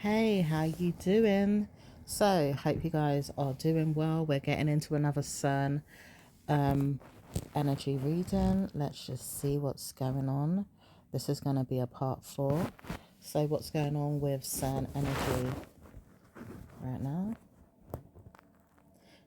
Hey, how you doing? So, hope you guys are doing well. We're getting into another Cern um, energy reading. Let's just see what's going on. This is going to be a part 4. So, what's going on with Cern energy right now?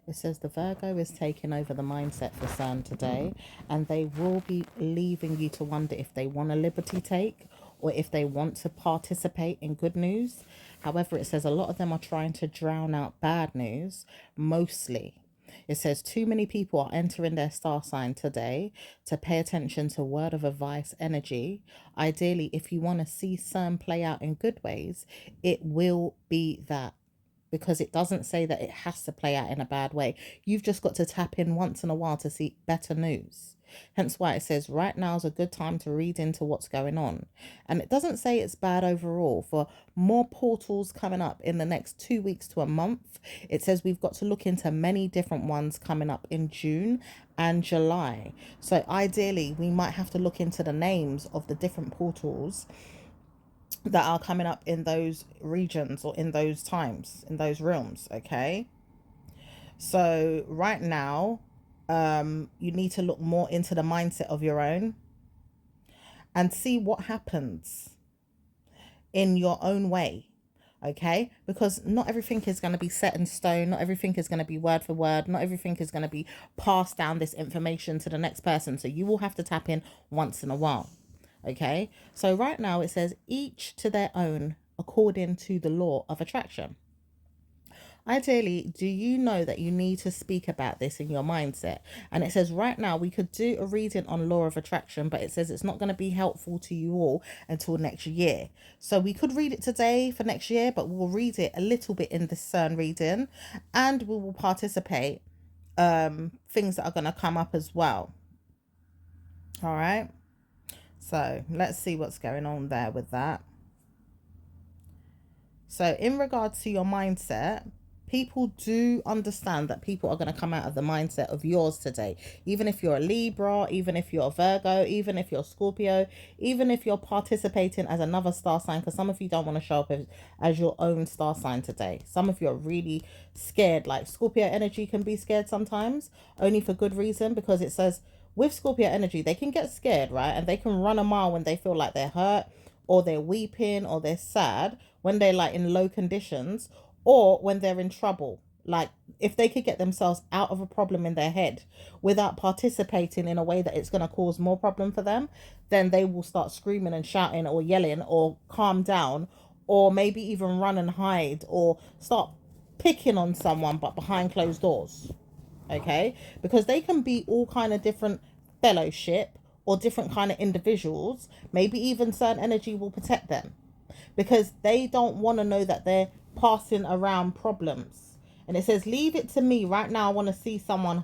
It says the Virgo is taking over the mindset for Cern today, and they will be leaving you to wonder if they want a liberty take or if they want to participate in good news. However, it says a lot of them are trying to drown out bad news, mostly. It says too many people are entering their star sign today to pay attention to word of advice energy. Ideally, if you want to see Cern play out in good ways, it will be that, because it doesn't say that it has to play out in a bad way. You've just got to tap in once in a while to see better news. Hence why it says right now is a good time to read into what's going on. And it doesn't say it's bad overall. For more portals coming up in the next 2 weeks to a month, it says we've got to look into many different ones coming up in June and July. So ideally, we might have to look into the names of the different portals that are coming up in those regions or in those times, in those realms. Okay, so right now you need to look more into the mindset of your own and see what happens in your own way. Okay, because not everything is going to be set in stone, not everything is going to be word for word, not everything is going to be passed down this information to the next person, so you will have to tap in once in a while. Okay, so right now it says each to their own according to the law of attraction. Ideally, do you know that you need to speak about this in your mindset? And it says right now we could do a reading on law of attraction, but it says it's not going to be helpful to you all until next year. So we could read it today for next year, but we'll read it a little bit in this Cern reading, and we will participate things that are going to come up as well. All right. So let's see what's going on there with that. So in regards to your mindset, people do understand that people are going to come out of the mindset of yours today. Even if you're a Libra, even if you're a Virgo, even if you're Scorpio, even if you're participating as another star sign, because some of you don't want to show up as your own star sign today. Some of you are really scared. Like Scorpio energy can be scared sometimes, only for good reason, because it says with Scorpio energy, they can get scared, right? And they can run a mile when they feel like they're hurt or they're weeping or they're sad, when they're like in low conditions, or when they're in trouble. Like if they could get themselves out of a problem in their head without participating in a way that it's going to cause more problem for them, then they will start screaming and shouting or yelling or calm down, or maybe even run and hide or start picking on someone but behind closed doors. Okay, because they can be all kind of different fellowship or different kind of individuals. Maybe even certain energy will protect them because they don't want to know that they're passing around problems. And it says leave it to me right now. I want to see someone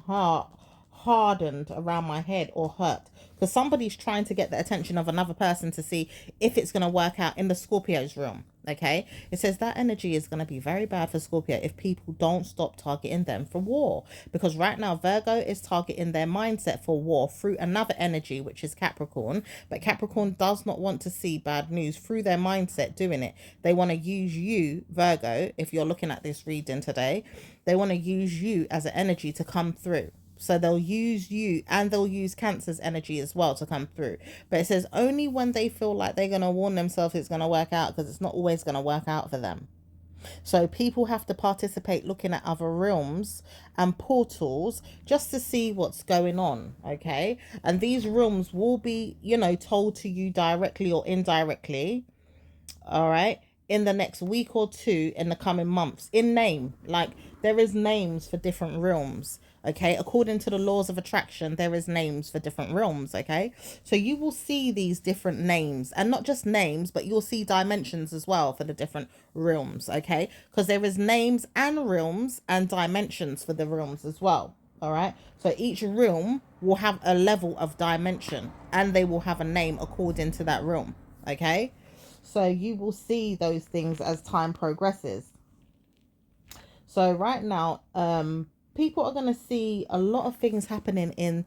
hardened around my head or hurt, because somebody's trying to get the attention of another person to see if it's going to work out in the Scorpio's room. Okay, it says that energy is going to be very bad for Scorpio if people don't stop targeting them for war, because right now Virgo is targeting their mindset for war through another energy, which is Capricorn. But Capricorn does not want to see bad news through their mindset doing it. They want to use you, Virgo, if you're looking at this reading today, they want to use you as an energy to come through. So they'll use you, and they'll use Cancer's energy as well to come through. But it says only when they feel like they're going to warn themselves it's going to work out, because it's not always going to work out for them. So people have to participate looking at other realms and portals just to see what's going on. Okay. And these realms will be, told to you directly or indirectly. All right, in the next week or two, in the coming months, in name. Like there is names for different realms. Okay, according to the laws of attraction, there is names for different realms. Okay, so you will see these different names, and not just names, but you'll see dimensions as well for the different realms. Okay, because there is names and realms and dimensions for the realms as well. All right, so each realm will have a level of dimension, and they will have a name according to that realm. Okay, so you will see those things as time progresses. So right now, people are going to see a lot of things happening in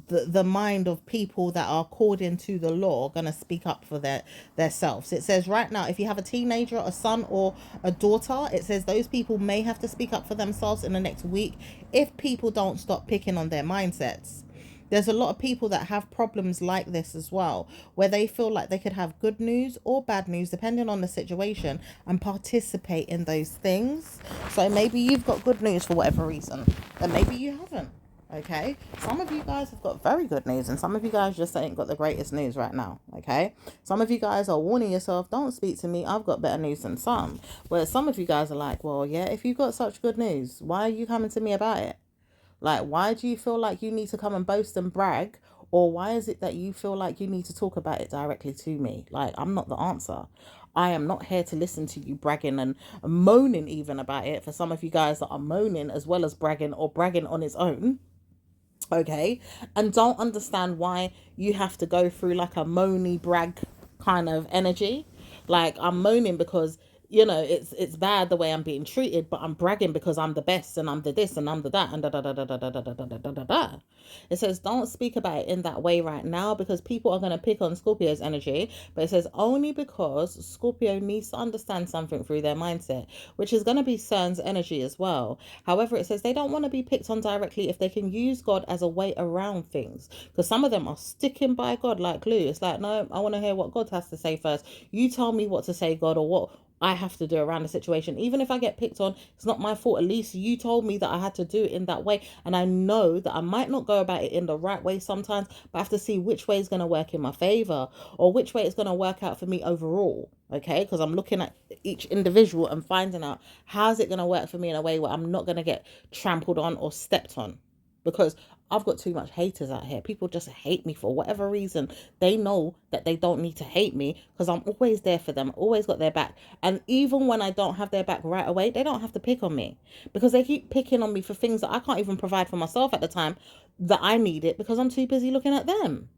the mind of people that are called into the law going to speak up for their selves. It says right now, if you have a teenager, a son or a daughter, it says those people may have to speak up for themselves in the next week if people don't stop picking on their mindsets. There's a lot of people that have problems like this as well, where they feel like they could have good news or bad news depending on the situation and participate in those things. So maybe you've got good news for whatever reason, and maybe you haven't. Okay, some of you guys have got very good news, and some of you guys just ain't got the greatest news right now. Okay, some of you guys are warning yourself, don't speak to me, I've got better news than some. Whereas some of you guys are like, well, yeah, if you've got such good news, why are you coming to me about it? Like, why do you feel like you need to come and boast and brag? Or why is it that you feel like you need to talk about it directly to me? Like, I'm not the answer. I am not here to listen to you bragging and moaning even about it. For some of you guys that are moaning as well as bragging, or bragging on its own, okay, and don't understand why you have to go through like a moany brag kind of energy. Like, I'm moaning because it's bad the way I'm being treated, but I'm bragging because I'm the best and I'm the this and I'm the that and da da da da da da da da da da da da. It says don't speak about it in that way right now because people are going to pick on Scorpio's energy. But it says only because Scorpio needs to understand something through their mindset, which is going to be Cern's energy as well. However, it says they don't want to be picked on directly if they can use God as a way around things, because some of them are sticking by God like glue. It's like, no, I want to hear what God has to say first. You tell me what to say, God, or what I have to do around the situation. Even if I get picked on, it's not my fault. At least you told me that I had to do it in that way. And I know that I might not go about it in the right way sometimes, but I have to see which way is going to work in my favor or which way it's going to work out for me overall. Okay, because I'm looking at each individual and finding out how's it going to work for me in a way where I'm not going to get trampled on or stepped on. Because I've got too much haters out here. People just hate me for whatever reason. They know that they don't need to hate me because I'm always there for them. Always got their back. And even when I don't have their back right away, they don't have to pick on me because they keep picking on me for things that I can't even provide for myself at the time that I need it because I'm too busy looking at them.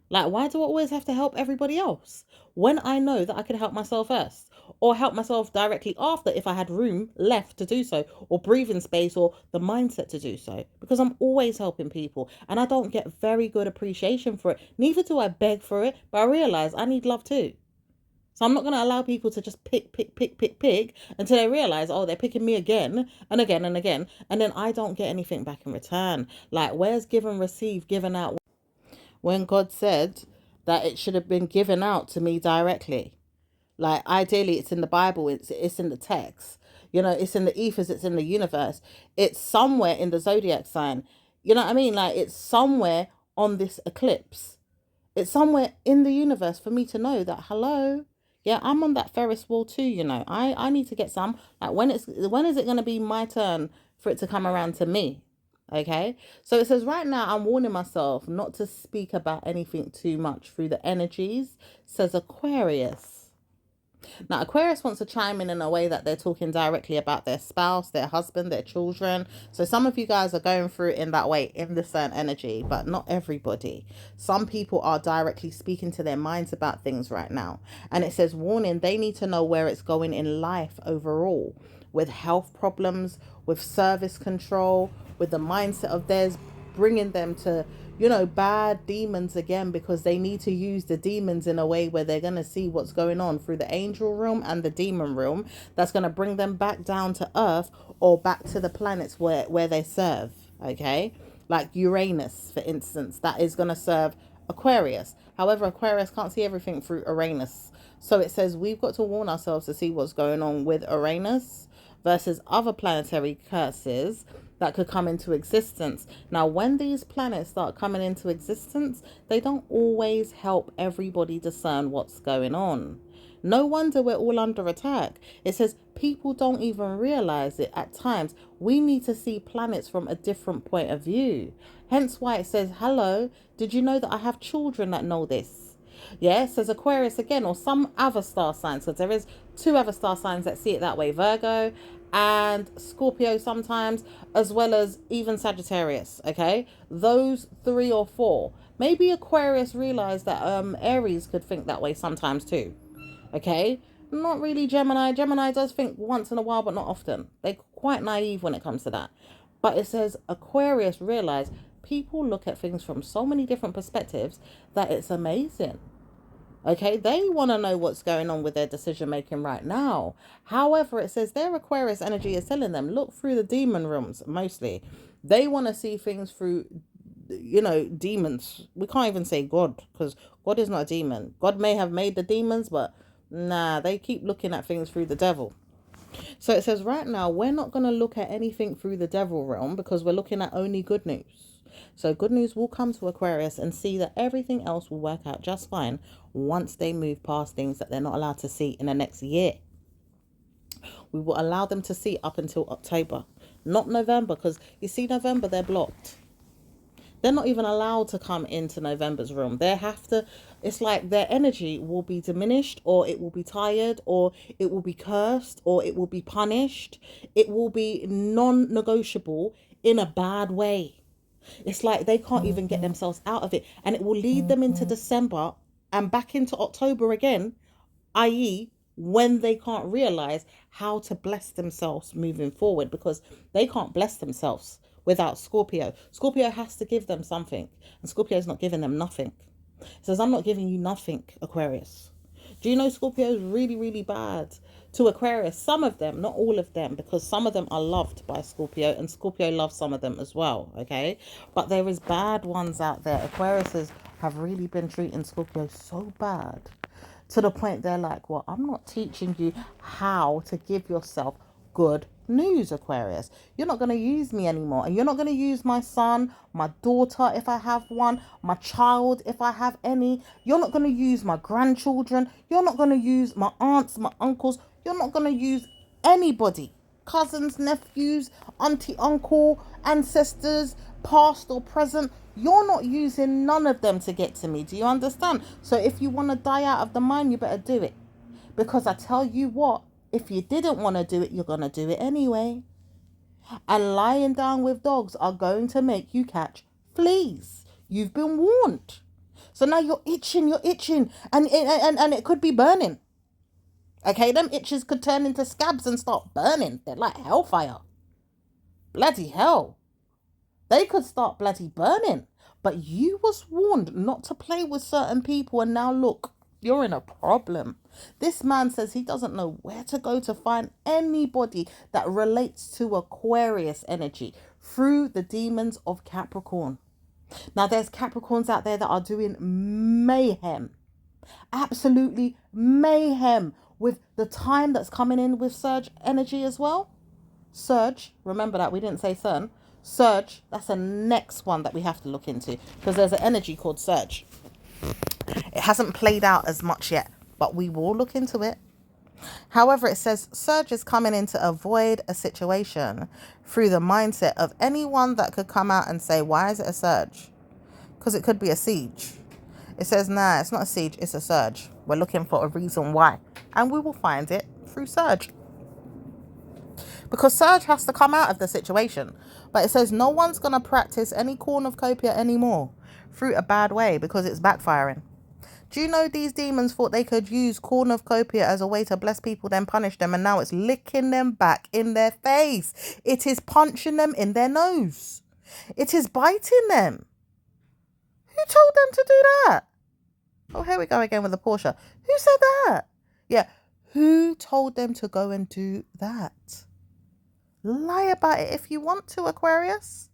Like, why do I always have to help everybody else when I know that I could help myself first, or help myself directly after if I had room left to do so, or breathing space, or the mindset to do so? Because I'm always helping people and I don't get very good appreciation for it. Neither do I beg for it, but I realize I need love too. So I'm not going to allow people to just pick until they realize, oh, they're picking me again and again and again. And then I don't get anything back in return. Like, where's give and receive, given out, when God said that it should have been given out to me directly? Like, ideally, it's in the Bible, it's in the text, it's in the ethers, it's in the universe, it's somewhere in the zodiac sign. You know what I mean? Like, it's somewhere on this eclipse. It's somewhere in the universe for me to know that, hello, yeah, I'm on that Ferris wheel too, I need to get some. Like, when is it going to be my turn for it to come around to me? Okay, so it says right now I'm warning myself not to speak about anything too much through the energies, says Aquarius. Now, Aquarius wants to chime in a way that they're talking directly about their spouse, their husband, their children. So some of you guys are going through it in that way, in the certain energy, but not everybody. Some people are directly speaking to their minds about things right now. And it says, warning, they need to know where it's going in life overall, with health problems, with service control, with the mindset of theirs bringing them to bad demons again, because they need to use the demons in a way where they're going to see what's going on through the angel realm and the demon realm. That's going to bring them back down to earth or back to the planets where they serve. Okay, like Uranus, for instance, that is going to serve Aquarius. However, Aquarius can't see everything through Uranus. So it says we've got to warn ourselves to see what's going on with Uranus versus other planetary curses that could come into existence. Now, when these planets start coming into existence, they don't always help everybody discern what's going on. No wonder we're all under attack. It says people don't even realize it at times. We need to see planets from a different point of view. Hence why it says, hello, did you know that I have children that know this? Yeah, it says Aquarius again, or some other star signs, because there is two other star signs that see it that way, Virgo and Scorpio sometimes, as well as even Sagittarius. Okay, those 3 or 4. Maybe Aquarius realized that Aries could think that way sometimes too. Okay, not really Gemini. Gemini does think once in a while, but not often. They're quite naive when it comes to that. But it says Aquarius realized people look at things from so many different perspectives that it's amazing. Okay, they want to know what's going on with their decision making right now. However, it says their Aquarius energy is telling them look through the demon rooms mostly. They want to see things through, demons. We can't even say God, because God is not a demon. God may have made the demons, but nah, they keep looking at things through the devil. So it says right now, we're not going to look at anything through the devil realm because we're looking at only good news. So good news will come to Aquarius and see that everything else will work out just fine once they move past things that they're not allowed to see in the next year. We will allow them to see up until October, not November, because you see, November, they're blocked. They're not even allowed to come into November's room. They have to, it's like their energy will be diminished, or it will be tired, or it will be cursed, or it will be punished. It will be non-negotiable in a bad way. It's like they can't even get themselves out of it. And it will lead them into December and back into October again, i.e., when they can't realize how to bless themselves moving forward, because they can't bless themselves without Scorpio. Scorpio has to give them something, and Scorpio is not giving them nothing. It says, I'm not giving you nothing, Aquarius. Do you know Scorpio is really, really bad to Aquarius? Some of them, not all of them, because some of them are loved by Scorpio, and Scorpio loves some of them as well, okay? But there is bad ones out there. Aquariuses have really been treating Scorpio so bad to the point they're like, well, I'm not teaching you how to give yourself good news, Aquarius. You're not going to use me anymore, and you're not going to use my son, my daughter if I have one, my child if I have any. You're not going to use my grandchildren. You're not going to use my aunts, my uncles. You're not going to use anybody, cousins, nephews, auntie, uncle, ancestors, past or present. You're not using none of them to get to me. Do you understand? So if you want to die out of the mind, you better do it, because I tell you what, if you didn't want to do it, you're going to do it anyway. And lying down with dogs are going to make you catch fleas. You've been warned. So now you're itching, and it could be burning. Okay, them itches could turn into scabs and start burning. They're like hellfire. Bloody hell. They could start bloody burning. But you was warned not to play with certain people, and now look, you're in a problem. This man says he doesn't know where to go to find anybody that relates to Aquarius energy through the demons of Capricorn. Now, there's Capricorns out there that are doing mayhem. Absolutely mayhem with the time that's coming in with Surge energy as well. Surge, remember that we didn't say Cern. Surge, that's the next one that we have to look into, because there's an energy called Surge. It hasn't played out as much yet, but we will look into it. However, it says Surge is coming in to avoid a situation through the mindset of anyone that could come out and say, why is it a surge? Because it could be a siege. It says, nah, it's not a siege, it's a surge. We're looking for a reason why, and we will find it through Surge. Because Surge has to come out of the situation. But it says no one's going to practice any cornucopia anymore through a bad way because it's backfiring. Do you know these demons thought they could use cornucopia as a way to bless people, then punish them, and now it's licking them back in their face. It is punching them in their nose. It is biting them. Who told them to do that? Oh, here we go again with the Porsche. Who said that? Yeah, who told them to go and do that? Lie about it if you want to, Aquarius.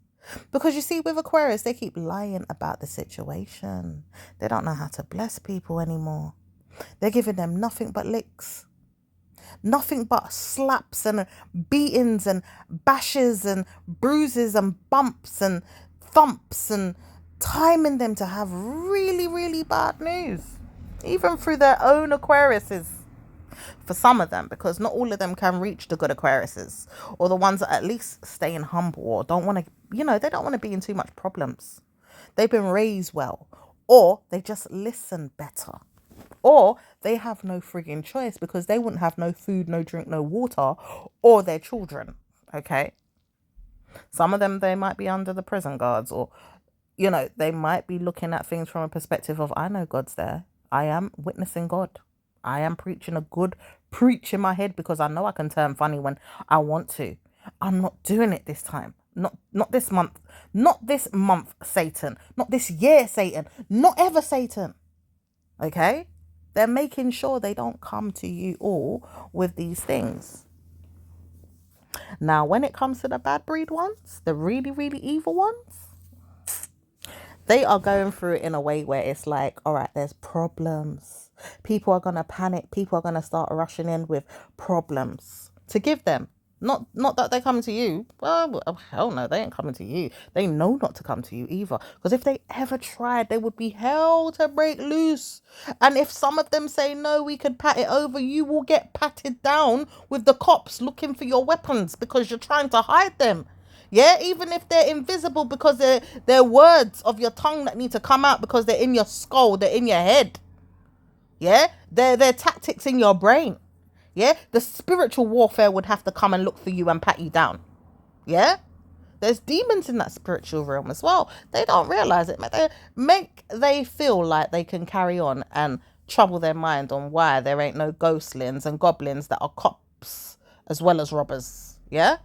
Because you see, with Aquarius, they keep lying about the situation. They don't know how to bless people anymore. They're giving them nothing but licks. Nothing but slaps and beatings and bashes and bruises and bumps and thumps, and timing them to have really, really bad news. Even through their own Aquariuses. For some of them, because not all of them can reach the good Aquariuses, or the ones that at least stay in humble, or don't want to, they don't want to be in too much problems. They've been raised well, or they just listen better, or they have no frigging choice because they wouldn't have no food, no drink, no water, or their children. Okay. Some of them, they might be under the prison guards, or, they might be looking at things from a perspective of, I know God's there. I am witnessing God. I am preaching a good preach in my head because I know I can turn funny when I want to. I'm not doing it this time. Not this month. Not this month, Satan. Not this year, Satan. Not ever, Satan. Okay? They're making sure they don't come to you all with these things. Now, when it comes to the bad breed ones, the really, really evil ones, they are going through it in a way where it's like, all right, there's problems. People are going to panic. People are going to start rushing in with problems to give them. Not that they're coming to you. Well, hell no, they ain't coming to you. They know not to come to you either. Because if they ever tried, they would be hell to break loose. And if some of them say, no, we could pat it over, you will get patted down with the cops looking for your weapons because you're trying to hide them. Yeah, even if they're invisible because they're words of your tongue that need to come out because they're in your skull, they're in your head. Yeah, they're tactics in your brain. Yeah, the spiritual warfare would have to come and look for you and pat you down. Yeah, there's demons in that spiritual realm as well. They don't realize it. They feel like they can carry on and trouble their mind on why there ain't no ghostlings and goblins that are cops as well as robbers. Yeah,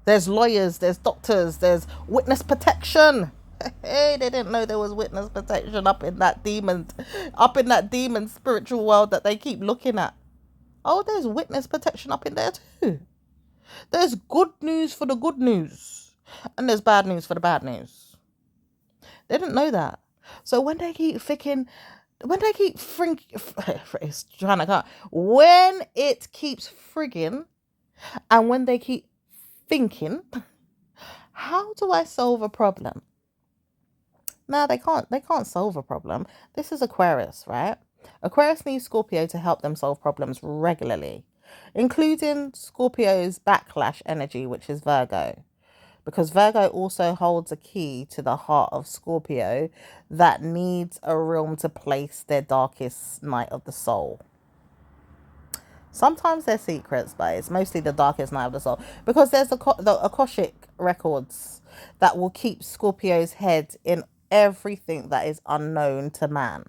there's lawyers, there's doctors, there's witness protection. Hey, they didn't know there was witness protection up in that demon spiritual world that they keep looking at. Oh, there's witness protection up in there too. There's good news for the good news. And there's bad news for the bad news. They didn't know that. So when it keeps frigging, and when they keep thinking, how do I solve a problem? No, they can't solve a problem. This is Aquarius, right? Aquarius needs Scorpio to help them solve problems regularly, including Scorpio's backlash energy, which is Virgo. Because Virgo also holds a key to the heart of Scorpio that needs a realm to place their darkest night of the soul. Sometimes they're secrets, but it's mostly the darkest night of the soul. Because there's the Akashic records that will keep Scorpio's head in everything that is unknown to man.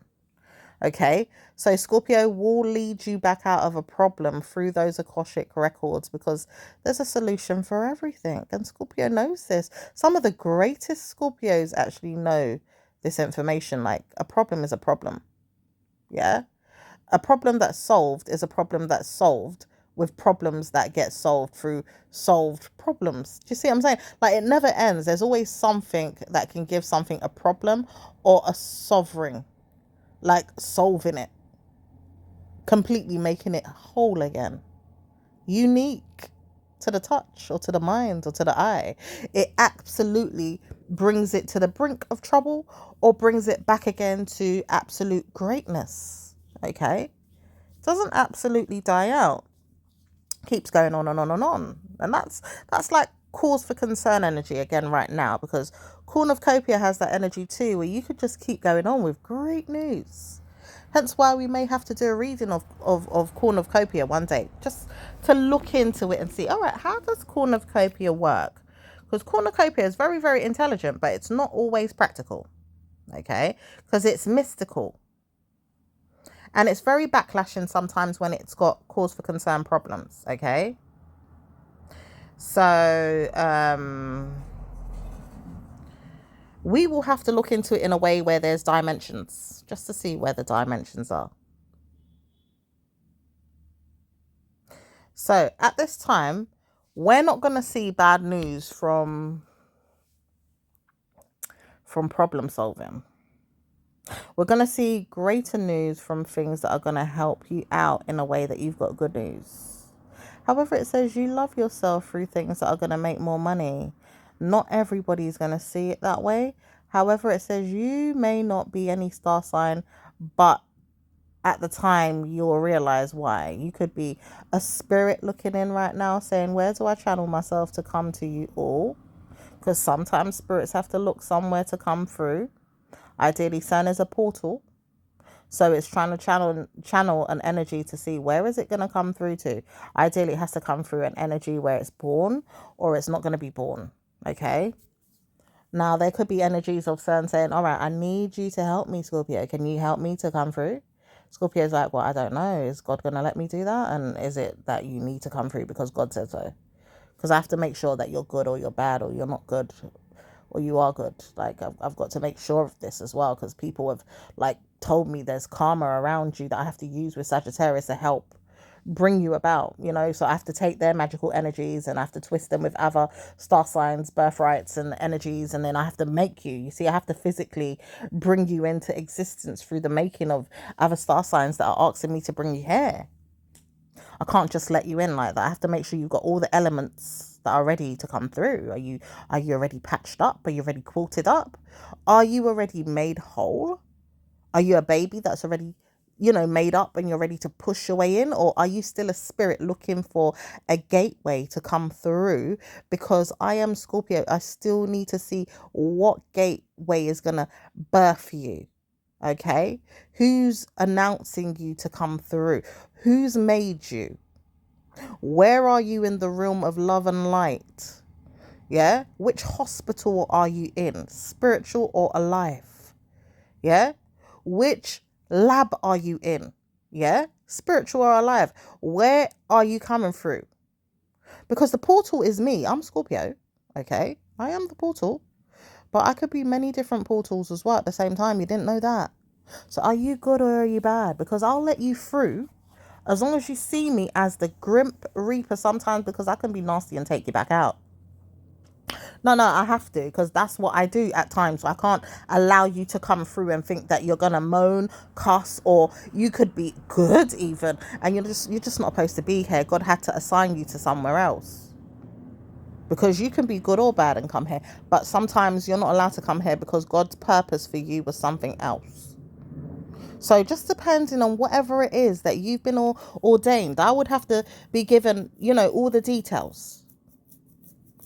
Okay, so Scorpio will lead you back out of a problem through those Akashic records because there's a solution for everything. And Scorpio knows this. Some of the greatest Scorpios actually know this information. Like, a problem is a problem. Yeah. A problem that's solved is a problem that's solved with problems that get solved through solved problems. Do you see what I'm saying? Like, it never ends. There's always something that can give something a problem or a sovereign. Like solving it, completely making it whole again, unique to the touch or to the mind or to the eye. It absolutely brings it to the brink of trouble or brings it back again to absolute greatness. Okay, doesn't absolutely die out, keeps going on and on and on. And that's like cause for concern energy again right now, because Cornucopia has that energy too, where you could just keep going on with great news. Hence why we may have to do a reading of Cornucopia one day, just to look into it and see, all right, how does Cornucopia work? Because Cornucopia is very, very intelligent, but it's not always practical. Okay, because it's mystical. And it's very backlashing sometimes when it's got cause for concern problems. Okay. So, we will have to look into it in a way where there's dimensions, just to see where the dimensions are. So at this time, we're not going to see bad news from problem solving. We're going to see greater news from things that are going to help you out in a way that you've got good news. However, it says you love yourself through things that are going to make more money. Not everybody's going to see it that way. However, it says you may not be any star sign, but at the time you'll realize why. You could be a spirit looking in right now saying, where do I channel myself to come to you all? Because sometimes spirits have to look somewhere to come through. Ideally, Cern is a portal. So it's trying to channel an energy to see where is it going to come through to. Ideally, it has to come through an energy where it's born or it's not going to be born. Okay. Now, there could be energies of Cern saying, all right, I need you to help me, Scorpio. Can you help me to come through? Scorpio's like, well, I don't know. Is God going to let me do that? And is it that you need to come through because God said so? because I have to make sure that you're good or you're bad or you're not good or you are good. Like I've got to make sure of this as well, because people have like told me there's karma around you that I have to use with Sagittarius to help bring you about, you know. So I have to take their magical energies and I have to twist them with other star signs, birthrights and energies, and then I have to make you see, I have to physically bring you into existence through the making of other star signs that are asking me to bring you here. I can't just let you in like that. I have to make sure you've got all the elements that are ready to come through. Are you already patched up? Are you already quilted up? Are you already made whole? Are you a baby that's already, made up and you're ready to push your way in? Or are you still a spirit looking for a gateway to come through? Because I am Scorpio. I still need to see what gateway is going to birth you. Okay? Who's announcing you to come through? Who's made you? Where are you in the realm of love and light? Yeah? Which hospital are you in? Spiritual or alive? Yeah? Which lab are you in? Yeah? Spiritual or alive? Where are you coming through? Because the portal is me. I'm Scorpio. Okay? I am the portal. But I could be many different portals as well at the same time. You didn't know that. So are you good or are you bad? Because I'll let you through as long as you see me as the Grim Reaper sometimes, because I can be nasty and take you back out. No, I have to, because that's what I do at times. So I can't allow you to come through and think that you're gonna moan, cuss, or you could be good even, and you're just not supposed to be here. God had to assign you to somewhere else. Because you can be good or bad and come here, but sometimes you're not allowed to come here because God's purpose for you was something else. So just depending on whatever it is that you've been ordained, I would have to be given, all the details.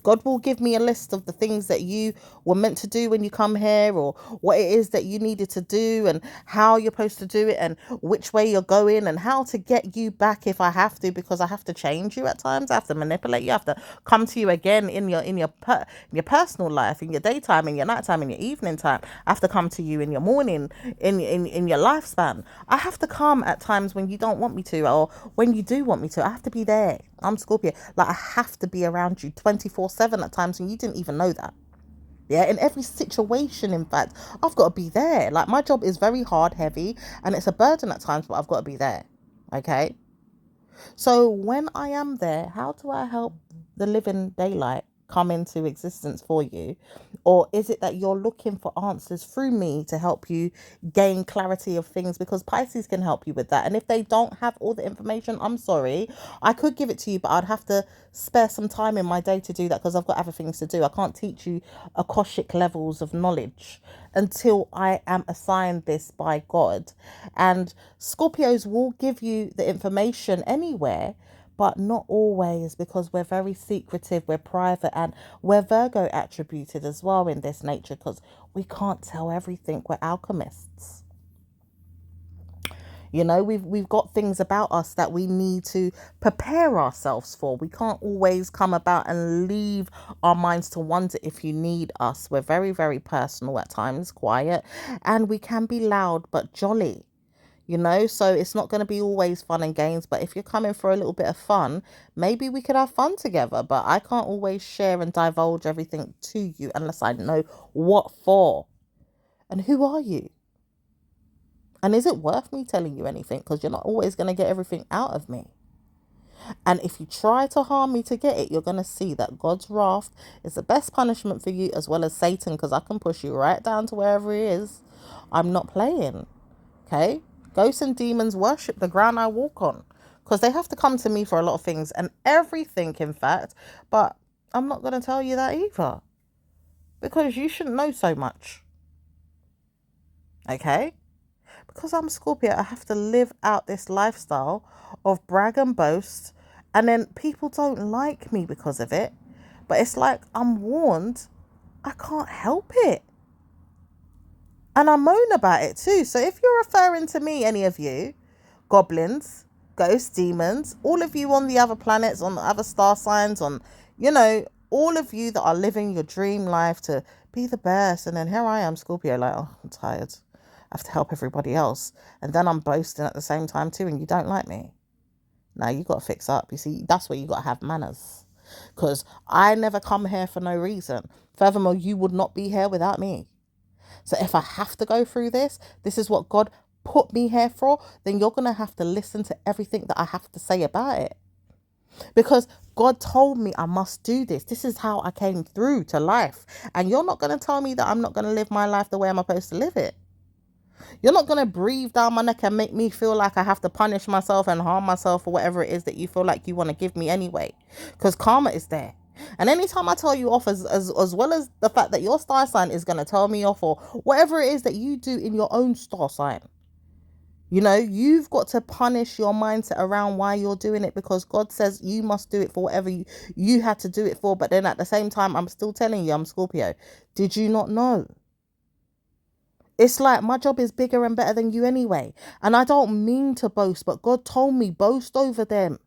God will give me a list of the things that you were meant to do when you come here, or what it is that you needed to do and how you're supposed to do it and which way you're going and how to get you back if I have to, because I have to change you at times. I have to manipulate you. I have to come to you again in your personal life, in your daytime, in your nighttime, in your evening time. I have to come to you in your morning, in your lifespan. I have to come at times when you don't want me to, or when you do want me to. I have to be there. I'm Scorpio. Like, I have to be around you 24/7 at times, and you didn't even know that. Yeah, in every situation, in fact, I've got to be there. Like, my job is very hard, heavy, and it's a burden at times, but I've got to be there. Okay? So when I am there, how do I help the living daylight come into existence for you? Or is it that you're looking for answers through me to help you gain clarity of things? Because Pisces can help you with that. And if they don't have all the information, I'm sorry, I could give it to you, but I'd have to spare some time in my day to do that, because I've got other things to do. I can't teach you Akashic levels of knowledge until I am assigned this by God. And Scorpios will give you the information anywhere, but not always, because we're very secretive, we're private, and we're Virgo attributed as well in this nature, because we can't tell everything. We're alchemists. We've got things about us that we need to prepare ourselves for. We can't always come about and leave our minds to wonder if you need us. We're very, very personal at times, quiet, and we can be loud but jolly. So it's not going to be always fun and games, but if you're coming for a little bit of fun, maybe we could have fun together. But I can't always share and divulge everything to you unless I know what for. And who are you? And is it worth me telling you anything? Because you're not always going to get everything out of me. And if you try to harm me to get it, you're going to see that God's wrath is the best punishment for you, as well as Satan, because I can push you right down to wherever he is. I'm not playing. Okay? Ghosts and demons worship the ground I walk on, because they have to come to me for a lot of things and everything, in fact. But I'm not going to tell you that either, because you shouldn't know so much. Okay? Because I'm Scorpio, I have to live out this lifestyle of brag and boast, and then people don't like me because of it. But it's like I'm warned, I can't help it. And I moan about it too. So if you're referring to me, any of you, goblins, ghosts, demons, all of you on the other planets, on the other star signs, on, all of you that are living your dream life to be the best. And then here I am, Scorpio, like, oh, I'm tired. I have to help everybody else. And then I'm boasting at the same time too, and you don't like me. Now you got to fix up. You see, that's where you got to have manners. because I never come here for no reason. Furthermore, you would not be here without me. So if I have to go through this, this is what God put me here for, then you're going to have to listen to everything that I have to say about it. Because God told me I must do this. This is how I came through to life. And you're not going to tell me that I'm not going to live my life the way I'm supposed to live it. You're not going to breathe down my neck and make me feel like I have to punish myself and harm myself for whatever it is that you feel like you want to give me anyway. Because karma is there. And anytime I tell you off, as well as the fact that your star sign is going to tell me off, or whatever it is that you do in your own star sign, you know, you've got to punish your mindset around why you're doing it, because God says you must do it for whatever you had to do it for. But then at the same time, I'm still telling you, I'm Scorpio. Did you not know? It's like my job is bigger and better than you anyway. And I don't mean to boast, but God told me, boast over them.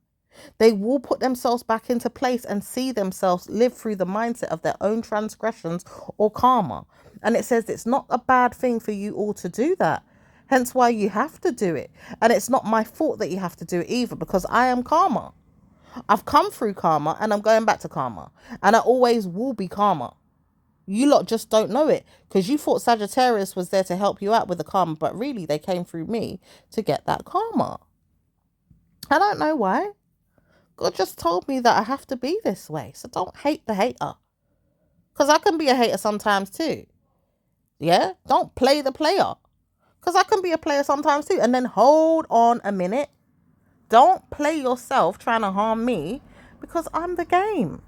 They will put themselves back into place and see themselves live through the mindset of their own transgressions or karma. And it says it's not a bad thing for you all to do that. Hence why you have to do it. And it's not my fault that you have to do it either, because I am karma. I've come through karma and I'm going back to karma. And I always will be karma. You lot just don't know it, because you thought Sagittarius was there to help you out with the karma, but really they came through me to get that karma. I don't know why. God just told me that I have to be this way. So don't hate the hater, because I can be a hater sometimes too. Yeah? Don't play the player, because I can be a player sometimes too. And then hold on a minute. Don't play yourself trying to harm me, because I'm the game.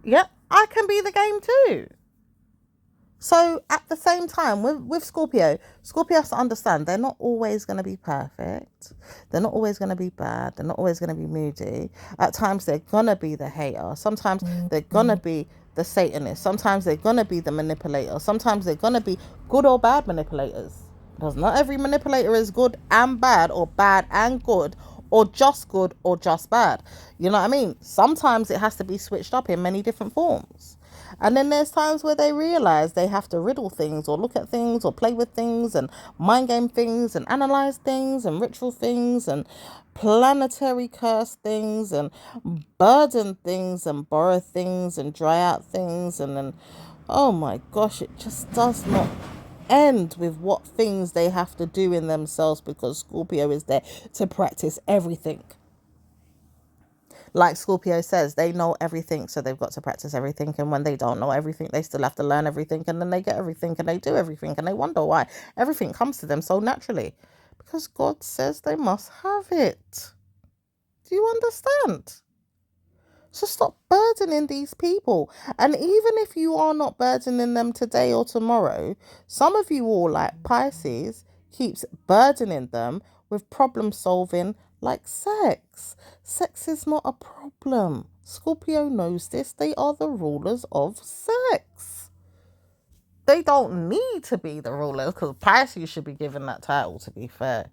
Yeah? I can be the game too. So at the same time, with Scorpio has to understand they're not always going to be perfect. They're not always going to be bad. They're not always going to be moody. At times they're going to be the hater. Sometimes they're going to be the Satanist. Sometimes they're going to be the manipulator. Sometimes they're going to be good or bad manipulators. Because not every manipulator is good and bad, or bad and good, or just good or just bad. You know what I mean? Sometimes it has to be switched up in many different forms. And then there's times where they realize they have to riddle things, or look at things, or play with things, and mind game things, and analyze things, and ritual things, and planetary curse things, and burden things, and borrow things, and dry out things. And then, oh my gosh, it just does not end with what things they have to do in themselves, because Scorpio is there to practice everything. Like Scorpio says, they know everything, so they've got to practice everything. And when they don't know everything, they still have to learn everything. And then they get everything, and they do everything, and they wonder why everything comes to them so naturally. Because God says they must have it. Do you understand? So stop burdening these people. And even if you are not burdening them today or tomorrow, some of you all, like Pisces, keeps burdening them with problem solving, like sex. Sex is not a problem. Scorpio knows this. They are the rulers of sex. They don't need to be the rulers, because Pisces should be given that title, to be fair.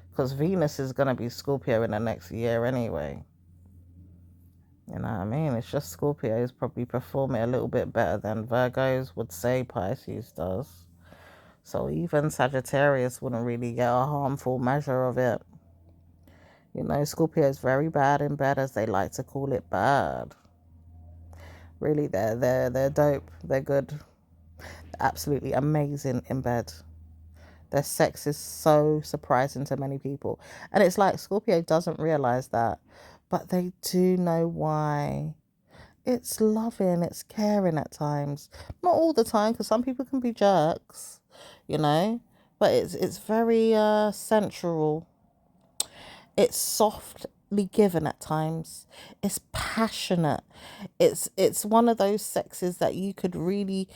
Because Venus is going to be Scorpio in the next year anyway. You know what I mean? It's just Scorpios probably perform it a little bit better than Virgos would say Pisces does. So even Sagittarius wouldn't really get a harmful measure of it. You know, Scorpio is very bad in bed, as they like to call it, bad. Really, they're dope. They're good. Absolutely amazing in bed. Their sex is so surprising to many people. And it's like Scorpio doesn't realize that, but they do know why. It's loving, it's caring at times. Not all the time, because some people can be jerks, you know. But it's very sensual. It's softly given at times. It's passionate. It's one of those sexes that you could really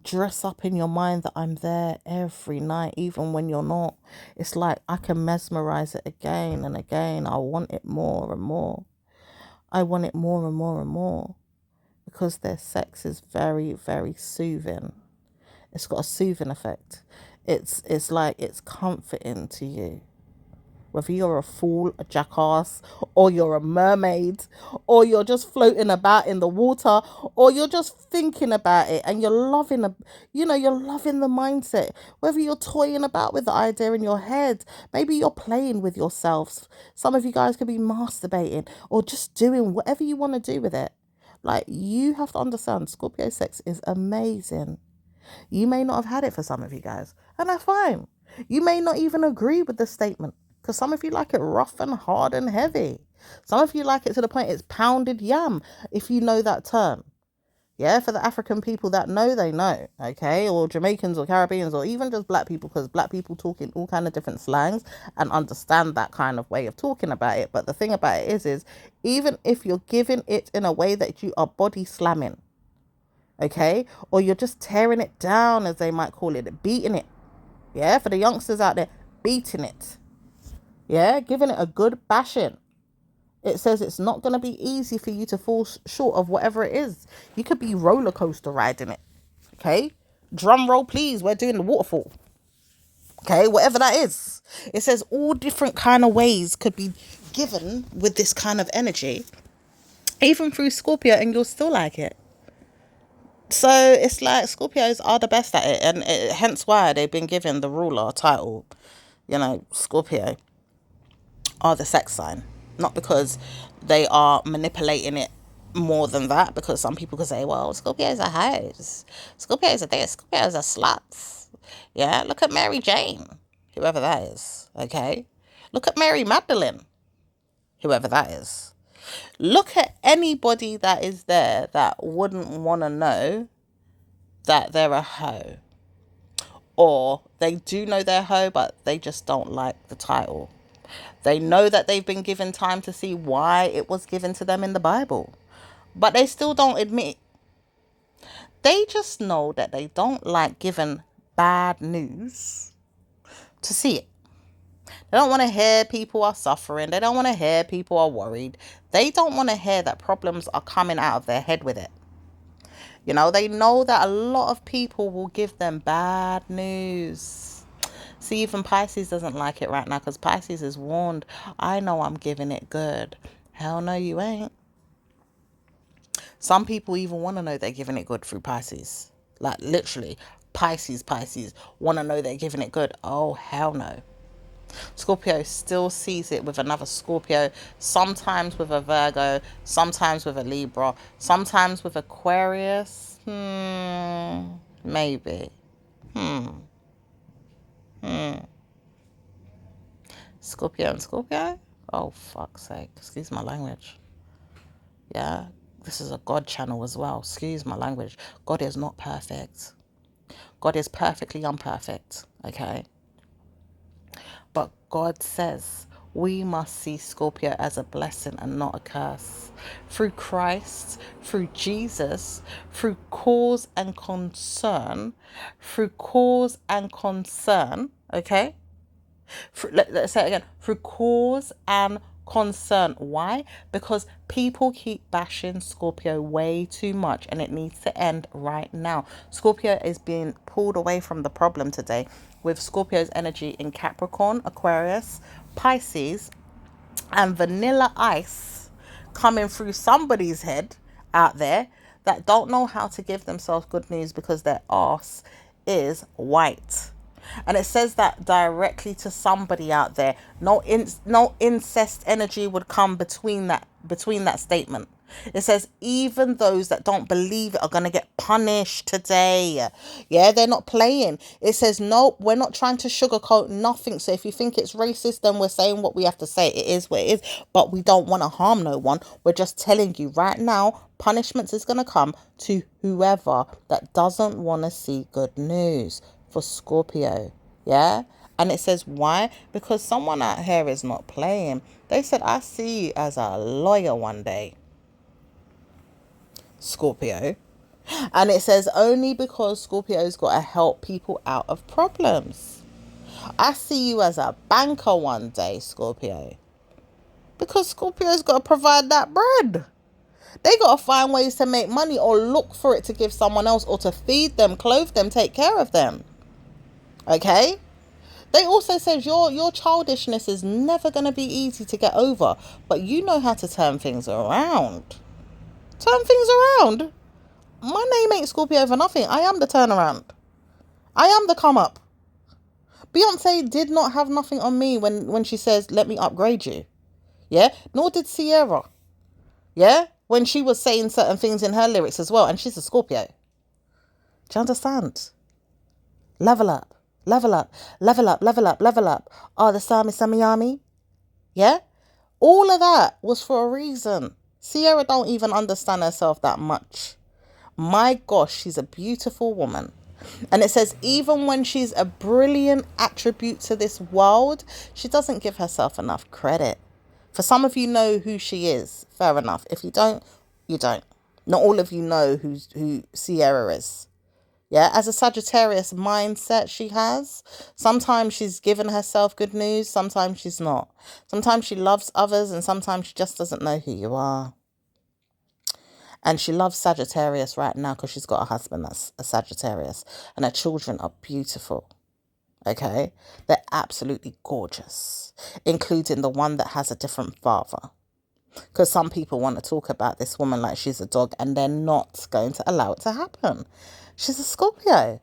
dress up in your mind that I'm there every night, even when you're not. It's like I can mesmerize it again and again. I want it more and more. I want it more and more and more. Because their sex is very, very soothing. It's got a soothing effect. It's like it's comforting to you. Whether you're a fool, a jackass, or you're a mermaid, or you're just floating about in the water, or you're just thinking about it and you're loving you're loving the mindset. Whether you're toying about with the idea in your head, maybe you're playing with yourselves. Some of you guys could be masturbating or just doing whatever you want to do with it. Like, you have to understand, Scorpio sex is amazing. You may not have had it for some of you guys, and that's fine. You may not even agree with the statement, because some of you like it rough and hard and heavy. Some of you like it to the point it's pounded yam, if you know that term. Yeah, for the African people that know, they know, okay? Or Jamaicans or Caribbeans or even just black people, because black people talk in all kind of different slangs and understand that kind of way of talking about it. But the thing about it is even if you're giving it in a way that you are body slamming, okay? Or you're just tearing it down, as they might call it, beating it. Yeah, for the youngsters out there, beating it. Yeah, giving it a good bashing. It says it's not going to be easy for you to fall short of whatever it is. You could be roller coaster riding it. Okay? Drum roll, please. We're doing the waterfall. Okay? Whatever that is. It says all different kind of ways could be given with this kind of energy. Even through Scorpio, and you'll still like it. So it's like Scorpios are the best at it. And hence why they've been given the ruler title. You know, Scorpio are the sex sign. Not because they are manipulating it more than that, because some people could say, well, Scorpios are hoes, Scorpios are this, Scorpios are sluts. Yeah, look at Mary Jane, whoever that is. Okay, look at Mary Magdalene, whoever that is. Look at anybody that is there that wouldn't want to know that they're a hoe, or they do know they're a hoe but they just don't like the title. They know that they've been given time to see why it was given to them in the Bible, but they still don't admit. They just know that they don't like giving bad news to see it. They don't want to hear people are suffering. They don't want to hear people are worried. They don't want to hear that problems are coming out of their head with it. You know, they know that a lot of people will give them bad news. See, even Pisces doesn't like it right now, because Pisces is warned. I know I'm giving it good. Hell no, you ain't. Some people even want to know they're giving it good through Pisces. Like, literally, Pisces want to know they're giving it good. Oh, hell no. Scorpio still sees it with another Scorpio, sometimes with a Virgo, sometimes with a Libra, sometimes with Aquarius. Maybe. Scorpio and Scorpio? Oh, fuck's sake. Excuse my language. Yeah, this is a God channel as well. Excuse my language. God is not perfect. God is perfectly imperfect, okay? But God says we must see Scorpio as a blessing and not a curse. Through Christ, through Jesus, through cause and concern, okay? Let's say it again. Through cause and concern. Why? Because people keep bashing Scorpio way too much, and it needs to end right now. Scorpio is being pulled away from the problem today, with Scorpio's energy in Capricorn, Aquarius, Pisces, and Vanilla Ice coming through somebody's head out there that don't know how to give themselves good news because their arse is white. And it says that directly to somebody out there. No incest energy would come between that statement. It says even those that don't believe it are going to get punished today. Yeah, they're not playing. It says, no, we're not trying to sugarcoat nothing. So if you think it's racist, then we're saying what we have to say. It is what it is. But we don't want to harm no one. We're just telling you right now, punishments is going to come to whoever that doesn't want to see good news for Scorpio. Yeah. And it says why? Because someone out here is not playing. They said, I see you as a lawyer one day, Scorpio. And it says only because Scorpio's got to help people out of problems. I see you as a banker one day, Scorpio. Because Scorpio's got to provide that bread. They got to find ways to make money or look for it to give someone else or to feed them, clothe them, take care of them. Okay? They also said your childishness is never going to be easy to get over, but you know how to turn things around. Turn things around. My name ain't Scorpio for nothing. I am the turnaround. I am the come up. Beyonce did not have nothing on me when she says, let me upgrade you. Yeah? Nor did Sierra. Yeah? when she was saying certain things in her lyrics as well. And she's a Scorpio. Do you understand? Level up, level up, level up, level up, level up. Oh, the Sami Samiyami. Yeah? All of that was for a reason. Sierra don't even understand herself that much. My gosh, she's a beautiful woman. And it says, even when she's a brilliant attribute to this world, she doesn't give herself enough credit. For some of you know who she is. Fair enough. If you don't, you don't. Not all of you know who Sierra is. Yeah, as a Sagittarius mindset she has. Sometimes she's given herself good news. Sometimes she's not. Sometimes she loves others and sometimes she just doesn't know who you are. And she loves Sagittarius right now because she's got a husband that's a Sagittarius. And her children are beautiful. Okay? They're absolutely gorgeous. Including the one that has a different father. Because some people want to talk about this woman like she's a dog and they're not going to allow it to happen. She's a Scorpio.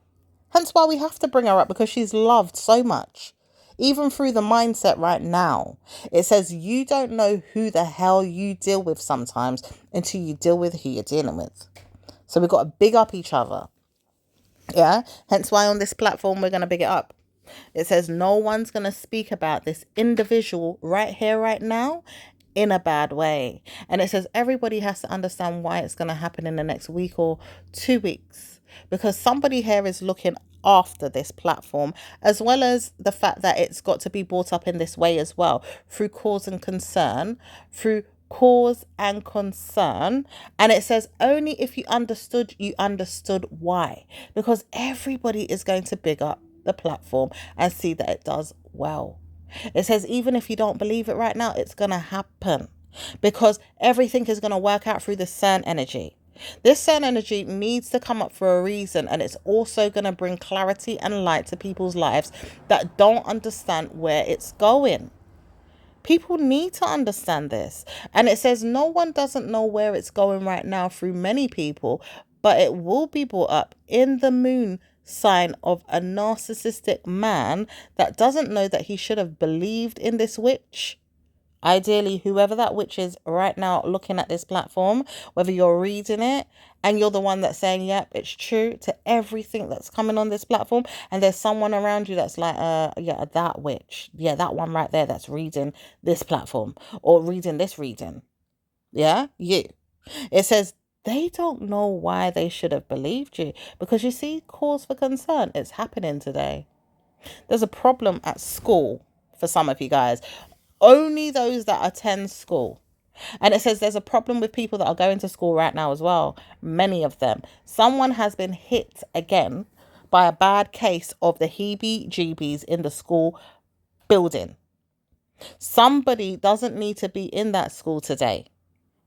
Hence why we have to bring her up, because she's loved so much. Even through the mindset right now. It says you don't know who the hell you deal with sometimes until you deal with who you're dealing with. So we've got to big up each other. Yeah? Hence why on this platform we're going to big it up. It says no one's going to speak about this individual right here, right now, in a bad way. And it says everybody has to understand why it's going to happen in the next week or 2 weeks. Because somebody here is looking after this platform, as well as the fact that it's got to be brought up in this way as well, through cause and concern, and it says only if you understood why, because everybody is going to big up the platform and see that it does well. It says even if you don't believe it right now, it's going to happen, because everything is going to work out through the Cern energy. This Cern energy needs to come up for a reason, and it's also going to bring clarity and light to people's lives that don't understand where it's going. People need to understand this. And it says no one doesn't know where it's going right now through many people, but it will be brought up in the moon sign of a narcissistic man that doesn't know that he should have believed in this witch. Ideally, whoever that witch is right now looking at this platform, whether you're reading it and you're the one that's saying, yep, it's true to everything that's coming on this platform. And there's someone around you that's like, yeah, that witch. Yeah, that one right there that's reading this platform or reading this reading. Yeah, you. It says they don't know why they should have believed you, because you see, cause for concern. It's happening today. There's a problem at school for some of you guys. Only those that attend school. And it says there's a problem with people that are going to school right now as well. Many of them. Someone has been hit again by a bad case of the heebie-jeebies in the school building. Somebody doesn't need to be in that school today.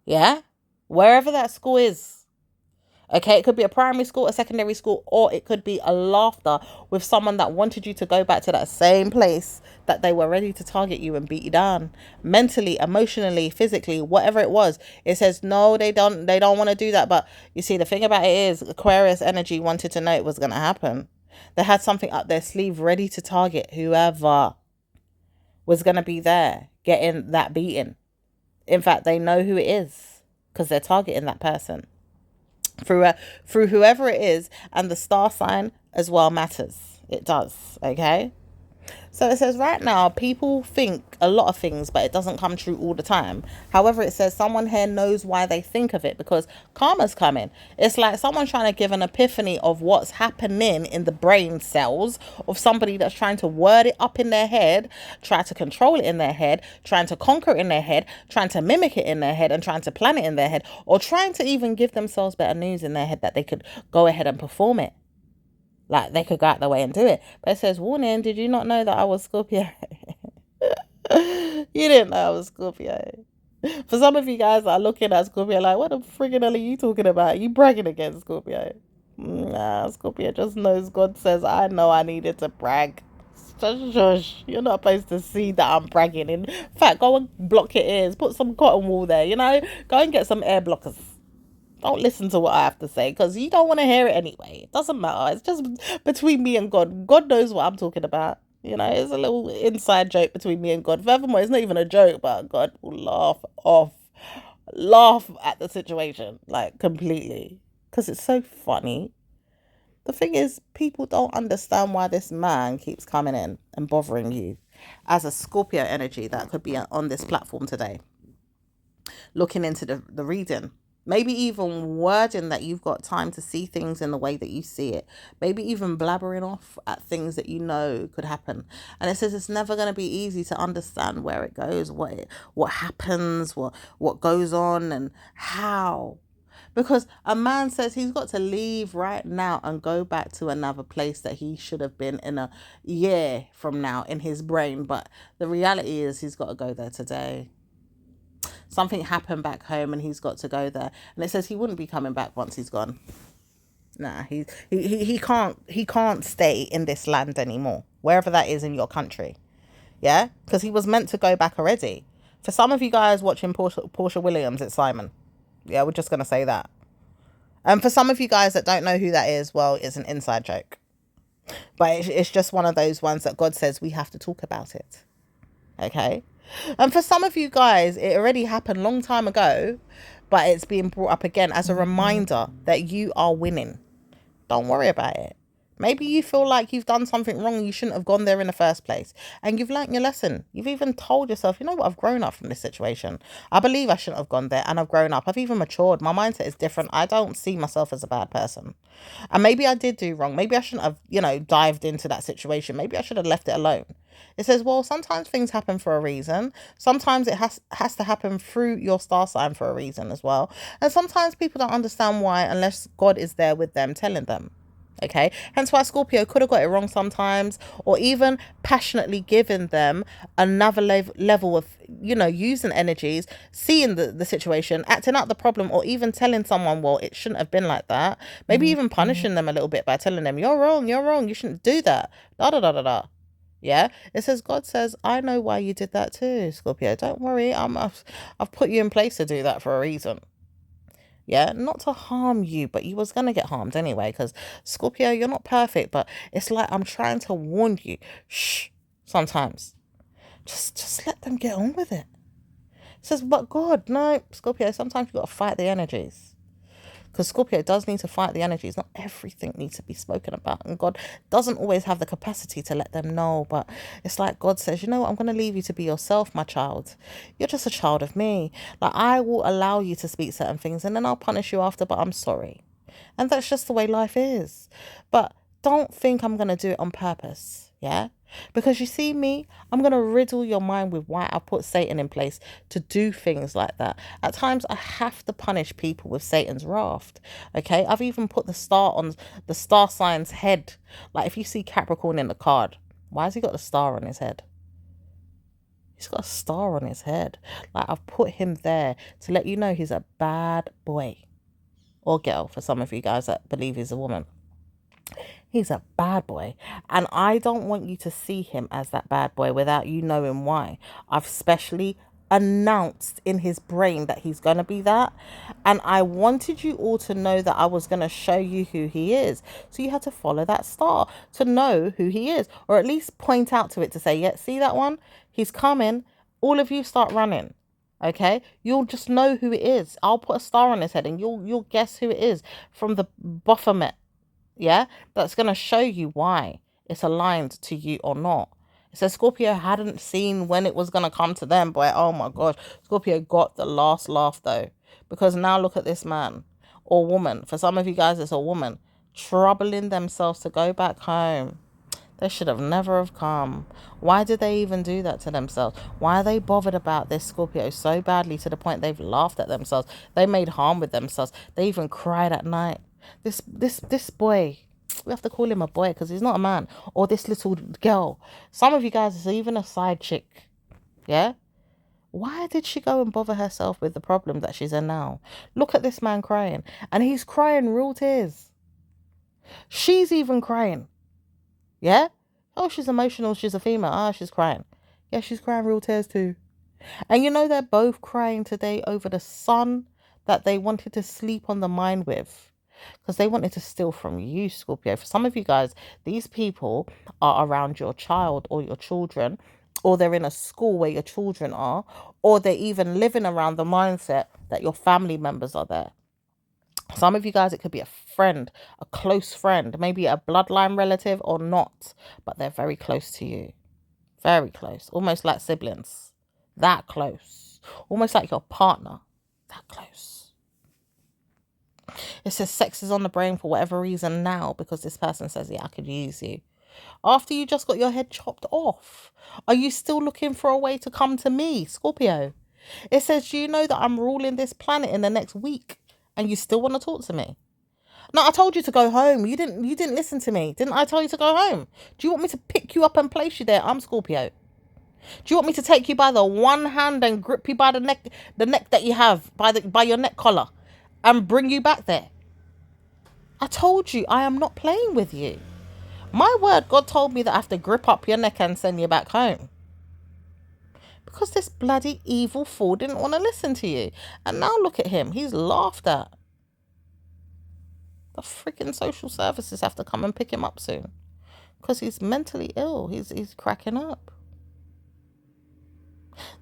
Yeah? Wherever that school is. Okay, it could be a primary school, a secondary school, or it could be a laughter with someone that wanted you to go back to that same place that they were ready to target you and beat you down. Mentally, emotionally, physically, whatever it was. It says, no, they don't want to do that. But you see, the thing about it is Aquarius energy wanted to know it was going to happen. They had something up their sleeve ready to target whoever was going to be there getting that beating. In fact, they know who it is because they're targeting that person. Through whoever it is, and the star sign as well matters. It does. Okay, so it says right now people think a lot of things, but it doesn't come true all the time. However, it says someone here knows why they think of it, because karma's coming. It's like someone trying to give an epiphany of what's happening in the brain cells of somebody that's trying to word it up in their head, try to control it in their head, trying to conquer it in their head, trying to mimic it in their head, and trying to plan it in their head, or trying to even give themselves better news in their head that they could go ahead and perform it. Like, they could go out their way and do it. But it says, warning, did you not know that I was Scorpio? You didn't know I was Scorpio. For some of you guys that are looking at Scorpio like, what the friggin' hell are you talking about? Are you bragging against Scorpio? Nah, Scorpio just knows God says, I know I needed to brag. Shush. You're not supposed to see that I'm bragging. In fact, go and block your ears. Put some cotton wool there, Go and get some air blockers. Don't listen to what I have to say, because you don't want to hear it anyway. It doesn't matter. It's just between me and God. God knows what I'm talking about. It's a little inside joke between me and God. Furthermore, it's not even a joke, but God will laugh off laugh at the situation, like, completely. Because it's so funny. The thing is, people don't understand why this man keeps coming in and bothering you as a Scorpio energy that could be on this platform today, looking into the reading. Maybe even wording that you've got time to see things in the way that you see it. Maybe even blabbering off at things that you know could happen. And it says it's never going to be easy to understand where it goes, what happens, what goes on, and how. Because a man says he's got to leave right now and go back to another place that he should have been in a year from now in his brain. But the reality is he's got to go there today. Something happened back home and he's got to go there. And it says he wouldn't be coming back once he's gone. Nah, he can't stay in this land anymore, wherever that is in your country. Yeah, because he was meant to go back already. For some of you guys watching Portia Williams, it's Simon. Yeah, we're just gonna say that. And for some of you guys that don't know who that is, well, it's an inside joke. But it's just one of those ones that God says we have to talk about it. Okay? And for some of you guys, it already happened a long time ago, but it's being brought up again as a reminder that you are winning. Don't worry about it. Maybe you feel like you've done something wrong and you shouldn't have gone there in the first place. And you've learnt your lesson. You've even told yourself, you know what, I've grown up from this situation. I believe I shouldn't have gone there and I've grown up. I've even matured. My mindset is different. I don't see myself as a bad person. And maybe I did do wrong. Maybe I shouldn't have, dived into that situation. Maybe I should have left it alone. It says, well, sometimes things happen for a reason. Sometimes it has to happen through your star sign for a reason as well. And sometimes people don't understand why unless God is there with them telling them. Okay, hence why Scorpio could have got it wrong sometimes, or even passionately giving them another level of, using energies, seeing the situation, acting out the problem, or even telling someone, well, it shouldn't have been like that. Maybe even punishing them a little bit by telling them, you're wrong, you shouldn't do that. Da da da da da. Yeah, it says God says, I know why you did that too, Scorpio. Don't worry, I've put you in place to do that for a reason. Yeah, not to harm you, but you was going to get harmed anyway, because Scorpio, you're not perfect, but it's like I'm trying to warn you. Shh, sometimes. Just let them get on with it. It says, but God, no, Scorpio, sometimes you got to fight the energies. Because Scorpio does need to fight the energies. Not everything needs to be spoken about. And God doesn't always have the capacity to let them know. But it's like God says, you know what? I'm going to leave you to be yourself, my child. You're just a child of me. Like, I will allow you to speak certain things and then I'll punish you after, but I'm sorry. And that's just the way life is. But don't think I'm going to do it on purpose. Yeah? Because you see me, I'm going to riddle your mind with why I put Satan in place to do things like that. At times, I have to punish people with Satan's wrath. Okay? I've even put the star on the star sign's head. Like, if you see Capricorn in the card, why has he got the star on his head? He's got a star on his head. Like, I've put him there to let you know he's a bad boy. Or girl, for some of you guys that believe he's a woman. He's a bad boy. And I don't want you to see him as that bad boy without you knowing why. I've specially announced in his brain that he's going to be that. And I wanted you all to know that I was going to show you who he is. So you had to follow that star to know who he is. Or at least point out to it to say, yeah, see that one? He's coming. All of you start running. Okay, you'll just know who it is. I'll put a star on his head and you'll guess who it is from the Baphomet. Yeah, that's going to show you why it's aligned to you or not. It says Scorpio hadn't seen when it was going to come to them, but oh my gosh, Scorpio got the last laugh though, because now look at this man or woman. For some of you guys, it's a woman troubling themselves to go back home. They should have never have come. Why did they even do that to themselves? Why are they bothered about this Scorpio so badly to the point they've laughed at themselves? They made harm with themselves. They even cried at night. This boy, we have to call him a boy because he's not a man. Or this little girl. Some of you guys, it's even a side chick. Yeah? Why did she go and bother herself with the problem that she's in now? Look at this man crying. And he's crying real tears. She's even crying. Yeah? Oh, she's emotional. She's a female. Ah, she's crying. Yeah, she's crying real tears too. And they're both crying today over the son that they wanted to sleep on the mine with. Because they wanted to steal from you, Scorpio. For some of you guys, these people are around your child or your children, or they're in a school where your children are, or they're even living around the mindset that your family members are there. Some of you guys, it could be a friend, a close friend, maybe a bloodline relative or not, but they're very close to you. Very close, almost like siblings. That close. Almost like your partner. That close. It says sex is on the brain for whatever reason now, because this person says, yeah, I could use you. After you just got your head chopped off, are you still looking for a way to come to me, Scorpio? It says, do you know that I'm ruling this planet in the next week and you still want to talk to me? No, I told you to go home. You didn't listen to me. Didn't I tell you to go home? Do you want me to pick you up and place you there? I'm Scorpio. Do you want me to take you by the one hand and grip you by the neck that you have, by your neck collar, and bring you back there? I told you I am not playing with you. My word, God told me that I have to grip up your neck and send you back home. Because this bloody evil fool didn't want to listen to you. And now look at him. He's laughed at. The freaking social services have to come and pick him up soon. Because he's mentally ill. He's cracking up.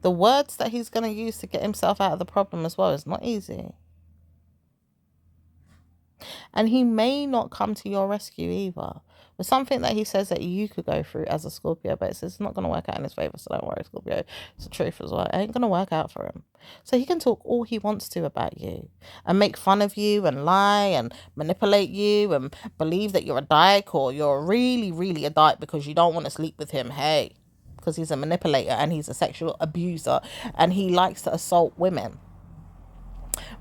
The words that he's going to use to get himself out of the problem as well is not easy. And he may not come to your rescue either. But something that he says that you could go through as a Scorpio, but it's not going to work out in his favour, so don't worry, Scorpio. It's the truth as well. It ain't going to work out for him. So he can talk all he wants to about you and make fun of you and lie and manipulate you and believe that you're a dyke or you're really, really a dyke because you don't want to sleep with him. Hey, because he's a manipulator and he's a sexual abuser and he likes to assault women.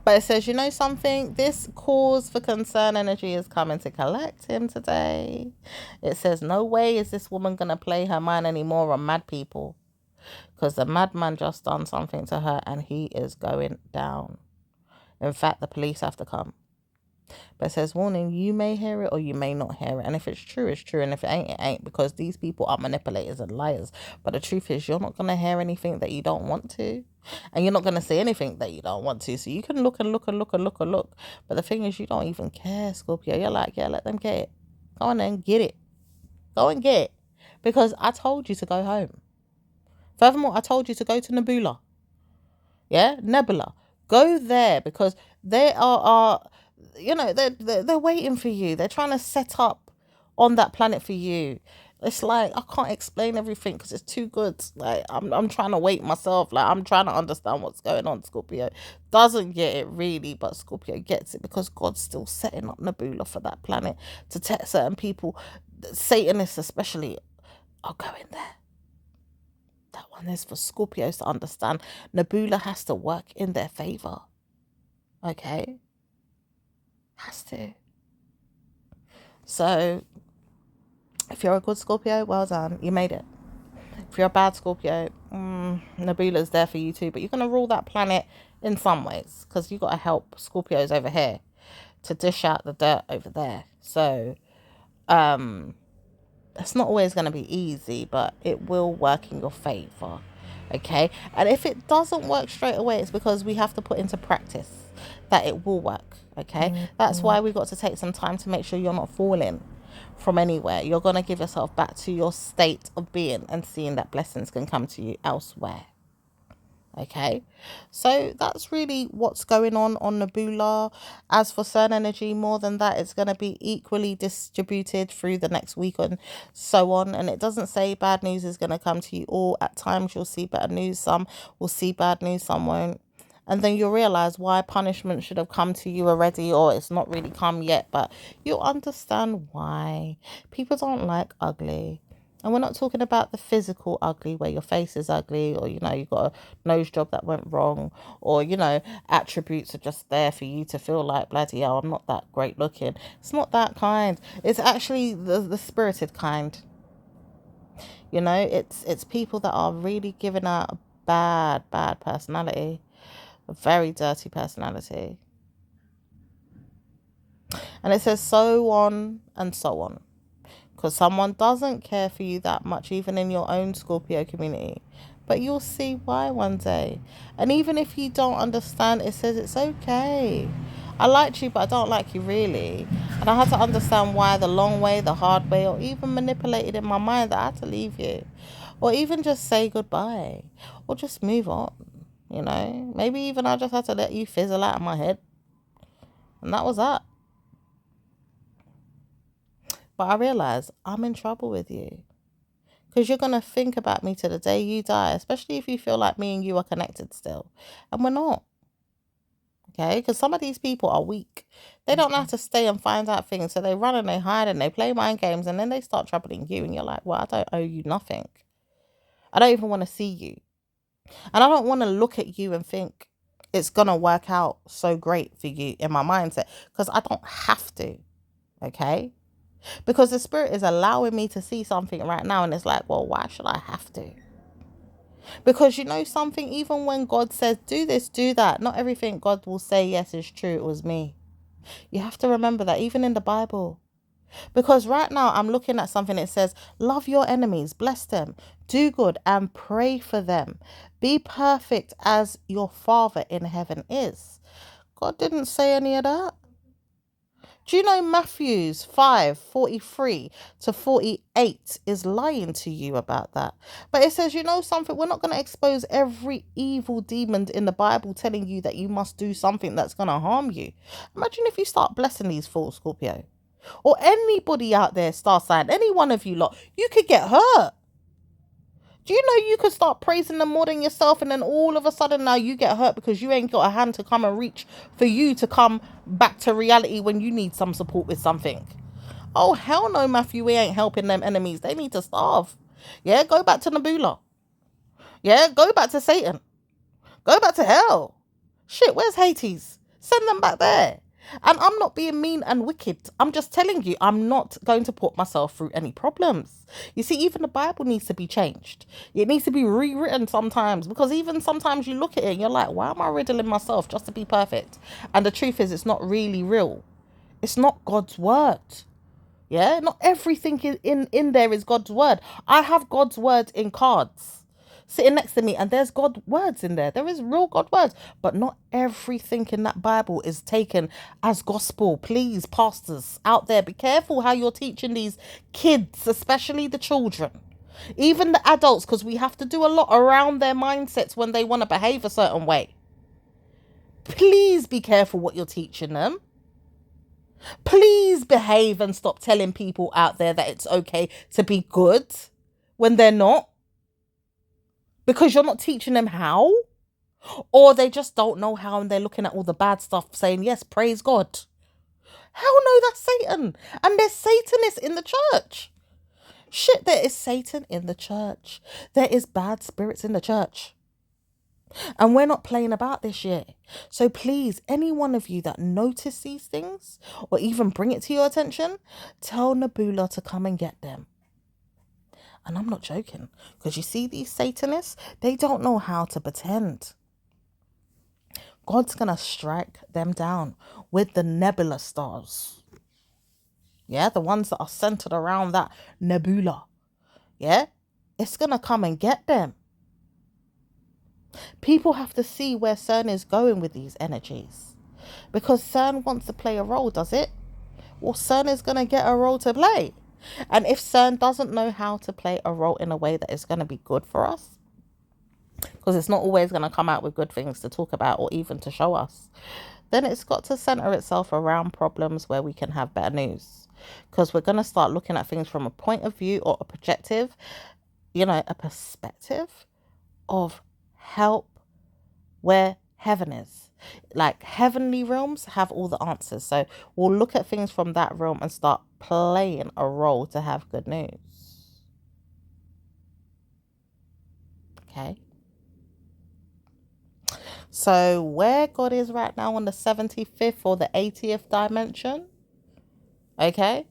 But it says, you know something? This cause for concern energy is coming to collect him today. It says, no way is this woman going to play her mind anymore on mad people. Because the madman just done something to her and he is going down. In fact, the police have to come. But it says, warning, you may hear it or you may not hear it. And if it's true, it's true. And if it ain't. Because these people are manipulators and liars. But the truth is, you're not going to hear anything that you don't want to. And you're not going to say anything that you don't want to. So you can look and look and look and look and look. But the thing is, you don't even care, Scorpio. You're like, yeah, let them get it. Go on then, get it. Go and get it. Because I told you to go home. Furthermore, I told you to go to Nebula. Yeah, Nebula. Go there because they are you know, they're waiting for you. They're trying to set up on that planet for you. It's like, I can't explain everything because it's too good. Like, I'm trying to wait myself. Like, I'm trying to understand what's going on. Scorpio doesn't get it really, but Scorpio gets it because God's still setting up Nebula for that planet to test certain people. Satanists especially are going there. That one is for Scorpios to understand. Nebula has to work in their favor. Okay? Has to. So, if you're a good Scorpio, well done. You made it. If you're a bad Scorpio, Nebula's there for you too. But you're going to rule that planet in some ways. Because you've got to help Scorpios over here to dish out the dirt over there. So, it's not always going to be easy, but it will work in your favor. Okay? And if it doesn't work straight away, it's because we have to put into practice that it will work. Okay? That's why we've got to take some time to make sure you're not falling from anywhere. You're going to give yourself back to your state of being and seeing that blessings can come to you elsewhere. Okay, so that's really what's going on Nebula. As for Cern energy, more than that, it's going to be equally distributed through the next week and so on. And it doesn't say bad news is going to come to you all. At times you'll see better news, some will see bad news, some won't. And then you'll realize why punishment should have come to you already, or it's not really come yet, but you'll understand why. People don't like ugly. And we're not talking about the physical ugly where your face is ugly or, you know, you've got a nose job that went wrong or, you know, attributes are just there for you to feel like, bloody hell, I'm not that great looking. It's not that kind. It's actually the spirited kind. You know, it's people that are really giving out a bad personality, a very dirty personality. And it says so on and so on. Because someone doesn't care for you that much, even in your own Scorpio community. But you'll see why one day. And even if you don't understand, it says it's okay. I liked you, but I don't like you really. And I had to understand why the long way, the hard way, or even manipulated in my mind that I had to leave you. Or even just say goodbye. Or just move on. You know, maybe even I just had to let you fizzle out of my head. And that was that. But I realised I'm in trouble with you. Because you're going to think about me to the day you die, especially if you feel like me and you are connected still. And we're not. Okay? Because some of these people are weak. They don't know how to stay and find out things. So they run and they hide and they play mind games. And then they start troubling you. And you're like, well, I don't owe you nothing. I don't even want to see you. And I don't want to look at you and think it's going to work out so great for you in my mindset. Because I don't have to. Okay? Because the spirit is allowing me to see something right now. And it's like, well, why should I have to? Because you know something, even when God says, do this, do that, not everything God will say, yes, is true. It was me. You have to remember that even in the Bible. Because right now I'm looking at something that says, love your enemies, bless them, do good and pray for them. Be perfect as your Father in heaven is. God didn't say any of that. Do you know Matthews 5:43 to 48 is lying to you about that? But it says, you know something, we're not going to expose every evil demon in the Bible telling you that you must do something that's going to harm you. Imagine if you start blessing these fools, Scorpio. Or anybody out there, star sign, any one of you lot, you could get hurt. Do you know you could start praising them more than yourself, and then all of a sudden now you get hurt because you ain't got a hand to come and reach for you to come back to reality when you need some support with something? Oh, hell no, Matthew, we ain't helping them enemies. They need to starve. Yeah, go back to Nebula. Yeah, go back to Satan. Go back to hell. Shit, where's Hades? Send them back there. And I'm not being mean and wicked. I'm just telling you, I'm not going to put myself through any problems. You see, even the Bible needs to be changed. It needs to be rewritten sometimes, because even sometimes you look at it and you're like, why am I riddling myself just to be perfect? And the truth is, it's not really real. It's not God's word. Yeah, not everything in there is God's word. I have God's word in cards sitting next to me, and there's God words in there. There is real God words, but not everything in that Bible is taken as gospel. Please, pastors out there, be careful how you're teaching these kids, especially the children, even the adults, because we have to do a lot around their mindsets when they want to behave a certain way. Please be careful what you're teaching them. Please behave and stop telling people out there that it's okay to be good when they're not. Because you're not teaching them how. Or they just don't know how and they're looking at all the bad stuff saying, yes, praise God. Hell no, that's Satan. And there's Satanists in the church. Shit, there is Satan in the church. There is bad spirits in the church. And we're not playing about this year. So please, any one of you that notice these things or even bring it to your attention, tell Nebula to come and get them. And I'm not joking, because you see these Satanists, they don't know how to pretend. God's going to strike them down with the nebula stars. Yeah, the ones that are centered around that nebula. Yeah, it's going to come and get them. People have to see where Cern is going with these energies. Because Cern wants to play a role, does it? Well, Cern is going to get a role to play. And if Cern doesn't know how to play a role in a way that is going to be good for us, because it's not always going to come out with good things to talk about or even to show us, then it's got to center itself around problems where we can have better news. Because we're going to start looking at things from a point of view or a projective, a perspective of help where heaven is. Like heavenly realms have all the answers. So we'll look at things from that realm and start playing a role to have good news. Okay. So where God is right now on the 75th or the 80th dimension, okay,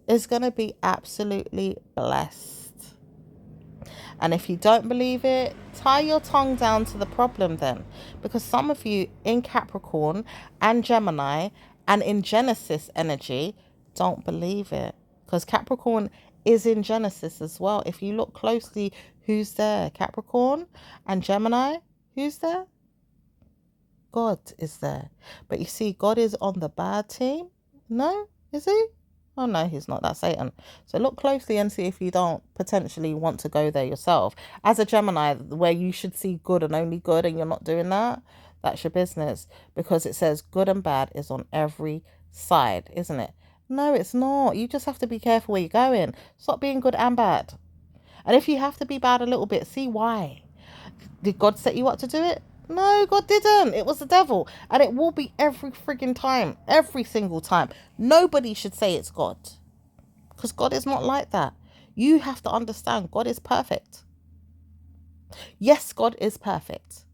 is going to be absolutely blessed. And if you don't believe it, tie your tongue down to the problem then. Because some of you in Capricorn and Gemini and in Genesis energy don't believe it. Because Capricorn is in Genesis as well. If you look closely, who's there? Capricorn and Gemini, who's there? God is there. But you see, God is on the bad team. No, is he? Oh no, he's not. That's Satan. So look closely and see if you don't potentially want to go there yourself. As a Gemini, where you should see good and only good, and you're not doing that, that's your business. Because it says good and bad is on every side, isn't it? No, it's not. You just have to be careful where you're going. Stop being good and bad. And if you have to be bad a little bit, see why. Did God set you up to do it? No, God didn't. It was the devil. And it will be every frigging time. Every single time. Nobody should say it's God. Because God is not like that. You have to understand God is perfect. Yes, God is perfect.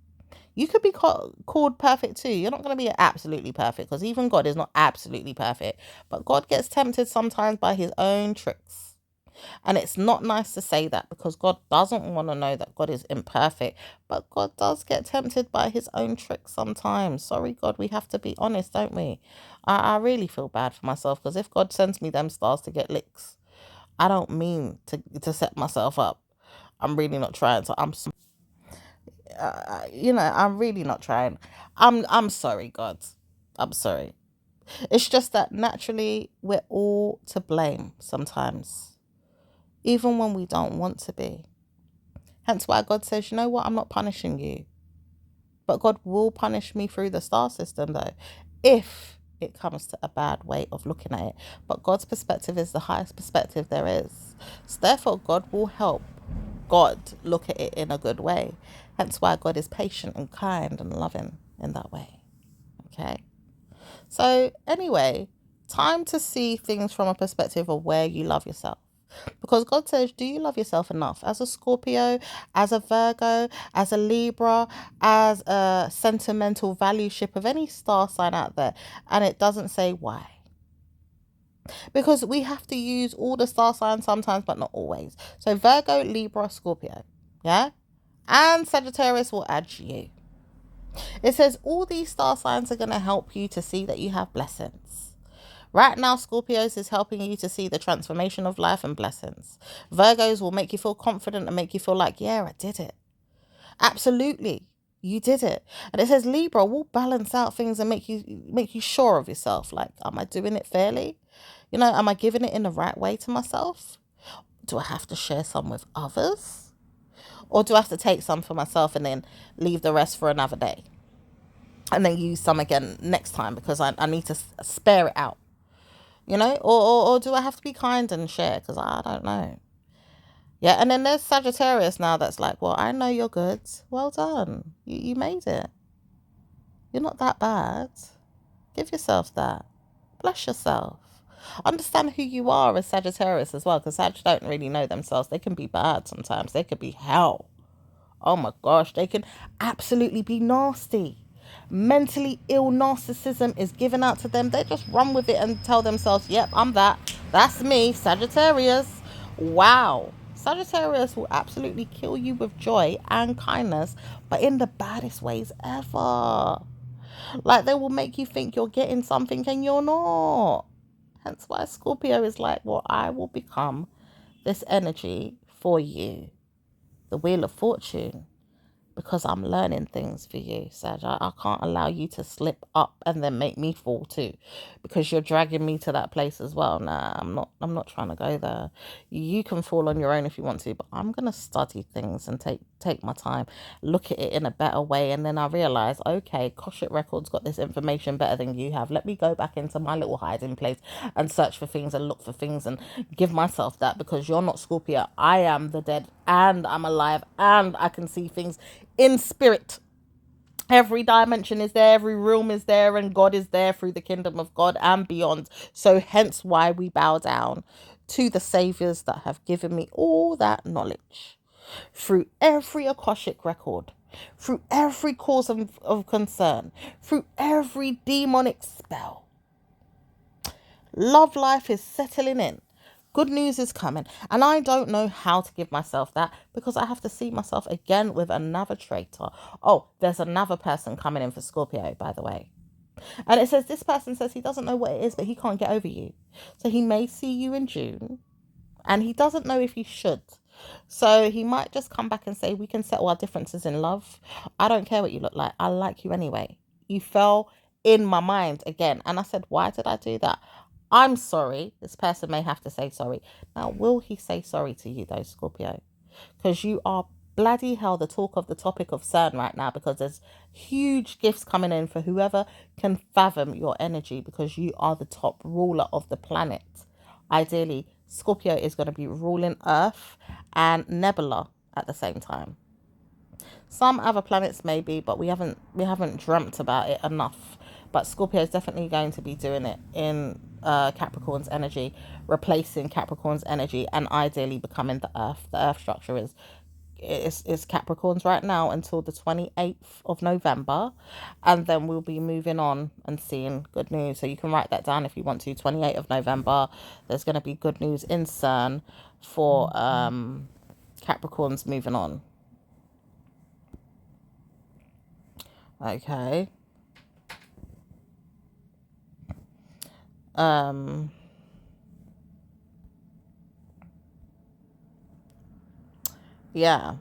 You could be called perfect too. You're not going to be absolutely perfect, because even God is not absolutely perfect. But God gets tempted sometimes by his own tricks. And it's not nice to say that, because God doesn't want to know that God is imperfect. But God does get tempted by his own tricks sometimes. Sorry, God, we have to be honest, don't we? I really feel bad for myself, because if God sends me them stars to get licks, I don't mean to set myself up. I'm really not trying. So I'm really not trying. I'm sorry, God. I'm sorry. It's just that naturally we're all to blame sometimes, even when we don't want to be. Hence why God says, you know what, I'm not punishing you. But God will punish me through the star system, though, if it comes to a bad way of looking at it. But God's perspective is the highest perspective there is. So therefore, God will help God look at it in a good way. Hence why God is patient and kind and loving in that way. Okay? So, anyway, time to see things from a perspective of where you love yourself. Because God says, do you love yourself enough? As a Scorpio, as a Virgo, as a Libra, as a sentimental value ship of any star sign out there. And it doesn't say why. Because we have to use all the star signs sometimes, but not always. So Virgo, Libra, Scorpio. Yeah? And Sagittarius will add you. It says all these star signs are going to help you to see that you have blessings. Right now, Scorpios is helping you to see the transformation of life and blessings. Virgos will make you feel confident and make you feel like, yeah, I did it. Absolutely. You did it. And it says Libra will balance out things and make you sure of yourself. Like, am I doing it fairly? Am I giving it in the right way to myself? Do I have to share some with others? Or do I have to take some for myself and then leave the rest for another day? And then use some again next time, because I need to spare it out. Or do I have to be kind and share? Because I don't know. Yeah, and then there's Sagittarius now that's like, well, I know you're good. Well done. You made it. You're not that bad. Give yourself that. Bless yourself. Understand who you are as Sagittarius as well, because Sag don't really know themselves. They can be bad sometimes. They could be hell. Oh my gosh, they can absolutely be nasty. Mentally ill narcissism is given out to them. They just run with it and tell themselves, yep, I'm that. That's me, Sagittarius. Wow. Sagittarius will absolutely kill you with joy and kindness, but in the baddest ways ever. Like, they will make you think you're getting something and you're not. Hence why Scorpio is like, well, I will become this energy for you. The Wheel of Fortune. Because I'm learning things for you, Sag. I can't allow you to slip up and then make me fall too, because you're dragging me to that place as well. Nah, I'm not trying to go there. You can fall on your own if you want to, but I'm gonna study things and take my time, look at it in a better way, and then I realize, okay, Koshik Records got this information better than you have. Let me go back into my little hiding place and search for things and look for things and give myself that, because you're not Scorpio. I am the dead, and I'm alive, and I can see things in spirit. Every dimension is there, every room is there, and God is there through the kingdom of God and beyond. So hence why we bow down to the saviors that have given me all that knowledge through every Akashic record, through every cause of concern, through every demonic spell. Love life is settling in. Good news is coming. And I don't know how to give myself that, because I have to see myself again with another traitor. Oh, there's another person coming in for Scorpio, by the way. And it says this person says he doesn't know what it is, but he can't get over you. So he may see you in June, and he doesn't know if he should. So he might just come back and say, we can settle our differences in love. I don't care what you look like. I like you anyway. You fell in my mind again. And I said, why did I do that? I'm sorry. This person may have to say sorry. Now, will he say sorry to you, though, Scorpio? Because you are bloody hell the talk of the topic of Cern right now, because there's huge gifts coming in for whoever can fathom your energy, because you are the top ruler of the planet. Ideally, Scorpio is going to be ruling Earth and Nebula at the same time. Some other planets maybe, but we haven't dreamt about it enough. But Scorpio is definitely going to be doing it in Capricorn's energy, replacing Capricorn's energy, and ideally becoming the Earth. The Earth structure is Capricorn's right now until the 28th of November, and then we'll be moving on and seeing good news. So you can write that down if you want to. 28th of November, there's going to be good news in Cern for Capricorn's moving on. Okay. Um, yeah.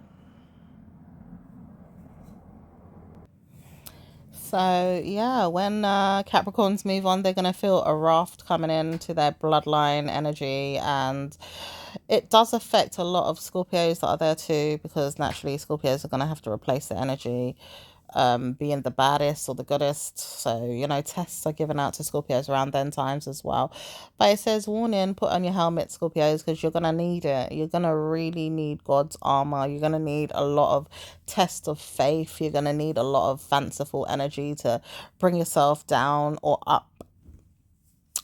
So yeah, when Capricorns move on, they're gonna feel a raft coming into their bloodline energy, and it does affect a lot of Scorpios that are there too, because naturally Scorpios are gonna have to replace their energy, being the baddest or the goodest. So, tests are given out to Scorpios around then times as well. But it says, warning, put on your helmet, Scorpios, because you're going to need it. You're going to really need God's armor. You're going to need a lot of test of faith. You're going to need a lot of fanciful energy to bring yourself down or up.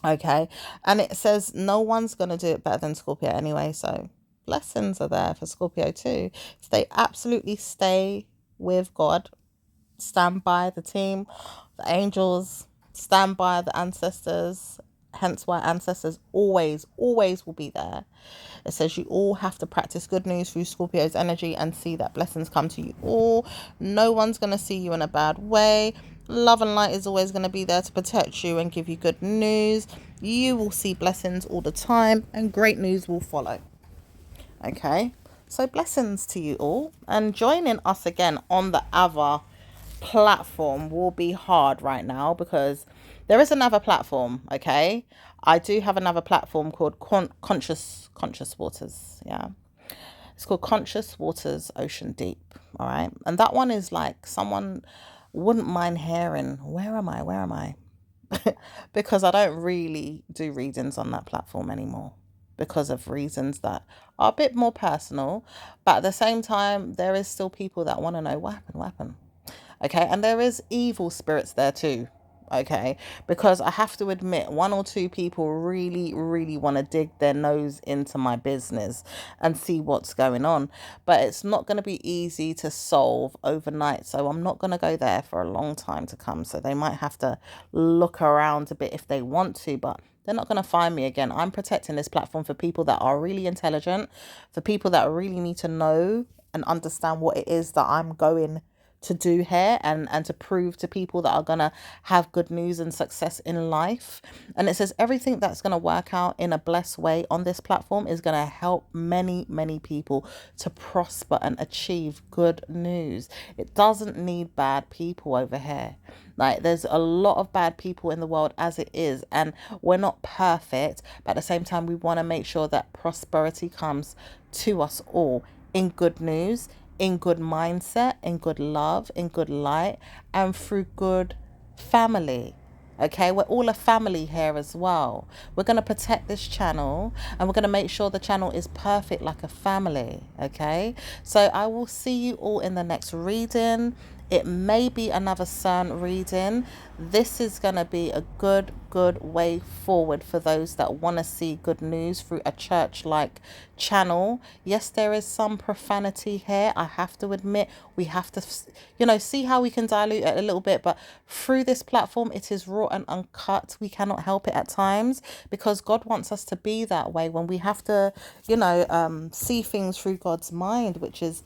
Okay. And it says no one's going to do it better than Scorpio anyway. So blessings are there for Scorpio too. So they absolutely stay with God, stand by the team, the angels, stand by the ancestors. Hence why ancestors always will be there. It says you all have to practice good news through Scorpio's energy and see that blessings come to you all. No one's going to see you in a bad way. Love and light is always going to be there to protect you and give you good news. You will see blessings all the time, and great news will follow. Okay, so blessings to you all, and joining us again on the other platform will be hard right now, because there is another platform. Okay, I do have another platform called Conscious Waters. Yeah, it's called Conscious Waters Ocean Deep. All right, and that one is like, someone wouldn't mind hearing, where am I because I don't really do readings on that platform anymore, because of reasons that are a bit more personal. But at the same time, there is still people that want to know what happened. Okay, and there is evil spirits there too. Okay, because I have to admit, one or two people really want to dig their nose into my business and see what's going on, but it's not going to be easy to solve overnight. So I'm not going to go there for a long time to come. So they might have to look around a bit if they want to, but they're not going to find me again. I'm protecting this platform for people that are really intelligent, for people that really need to know and understand what it is that I'm going to do here, and to prove to people that are going to have good news and success in life. And it says everything that's going to work out in a blessed way on this platform is going to help many people to prosper and achieve good news. It doesn't need bad people over here. Like, there's a lot of bad people in the world as it is, and we're not perfect, but at the same time we want to make sure that prosperity comes to us all in good news, in good mindset, in good love, in good light, and through good family. Okay, we're all a family here as well. We're going to protect this channel, and we're going to make sure the channel is perfect like a family. Okay, so I will see you all in the next reading. It may be another Cern reading. This is going to be a good way forward for those that want to see good news through a church-like channel. Yes, there is some profanity here. I have to admit, we have to, see how we can dilute it a little bit. But through this platform, it is raw and uncut. We cannot help it at times, because God wants us to be that way, when we have to, see things through God's mind, which is,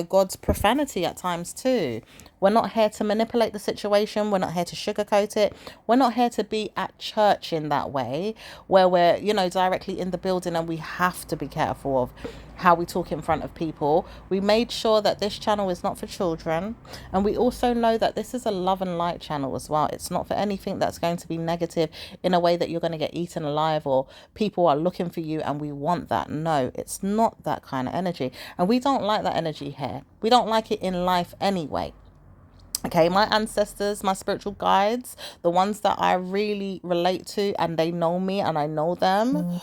God's profanity at times too. We're not here to manipulate the situation. We're not here to sugarcoat it. We're not here to be at church in that way where we're, directly in the building, and we have to be careful of how we talk in front of people. We made sure that this channel is not for children, and we also know that this is a love and light channel as well. It's not for anything that's going to be negative in a way that you're going to get eaten alive or people are looking for you and we want that. No, it's not that kind of energy, and we don't like that energy here. We don't like it in life anyway. Okay, my ancestors, my spiritual guides, the ones that I really relate to and they know me and I know them,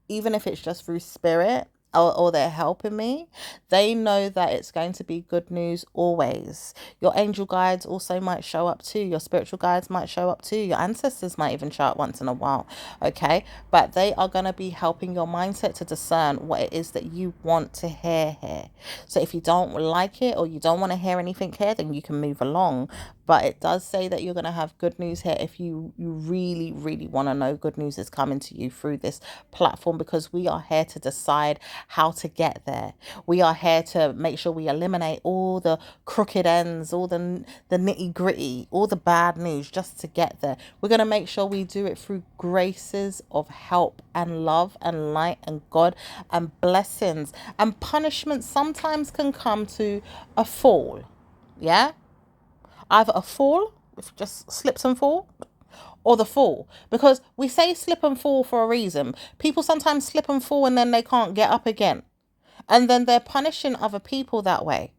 even if it's just through spirit, or they're helping me, they know that it's going to be good news always. Your angel guides also might show up too. Your spiritual guides might show up too. Your ancestors might even show up once in a while. Okay, but they are going to be helping your mindset to discern what it is that you want to hear here. So if you don't like it or you don't want to hear anything here, then you can move along. But it does say that you're going to have good news here if you really, really want to know good news is coming to you through this platform, because we are here to decide how to get there. We are here to make sure we eliminate all the crooked ends, all the nitty gritty, all the bad news just to get there. We're going to make sure we do it through graces of help and love and light and God and blessings. And punishment sometimes can come to a fall. Yeah? Either a fall, if just slips and fall, or the fall. Because we say slip and fall for a reason. People sometimes slip and fall and then they can't get up again. And then they're punishing other people that way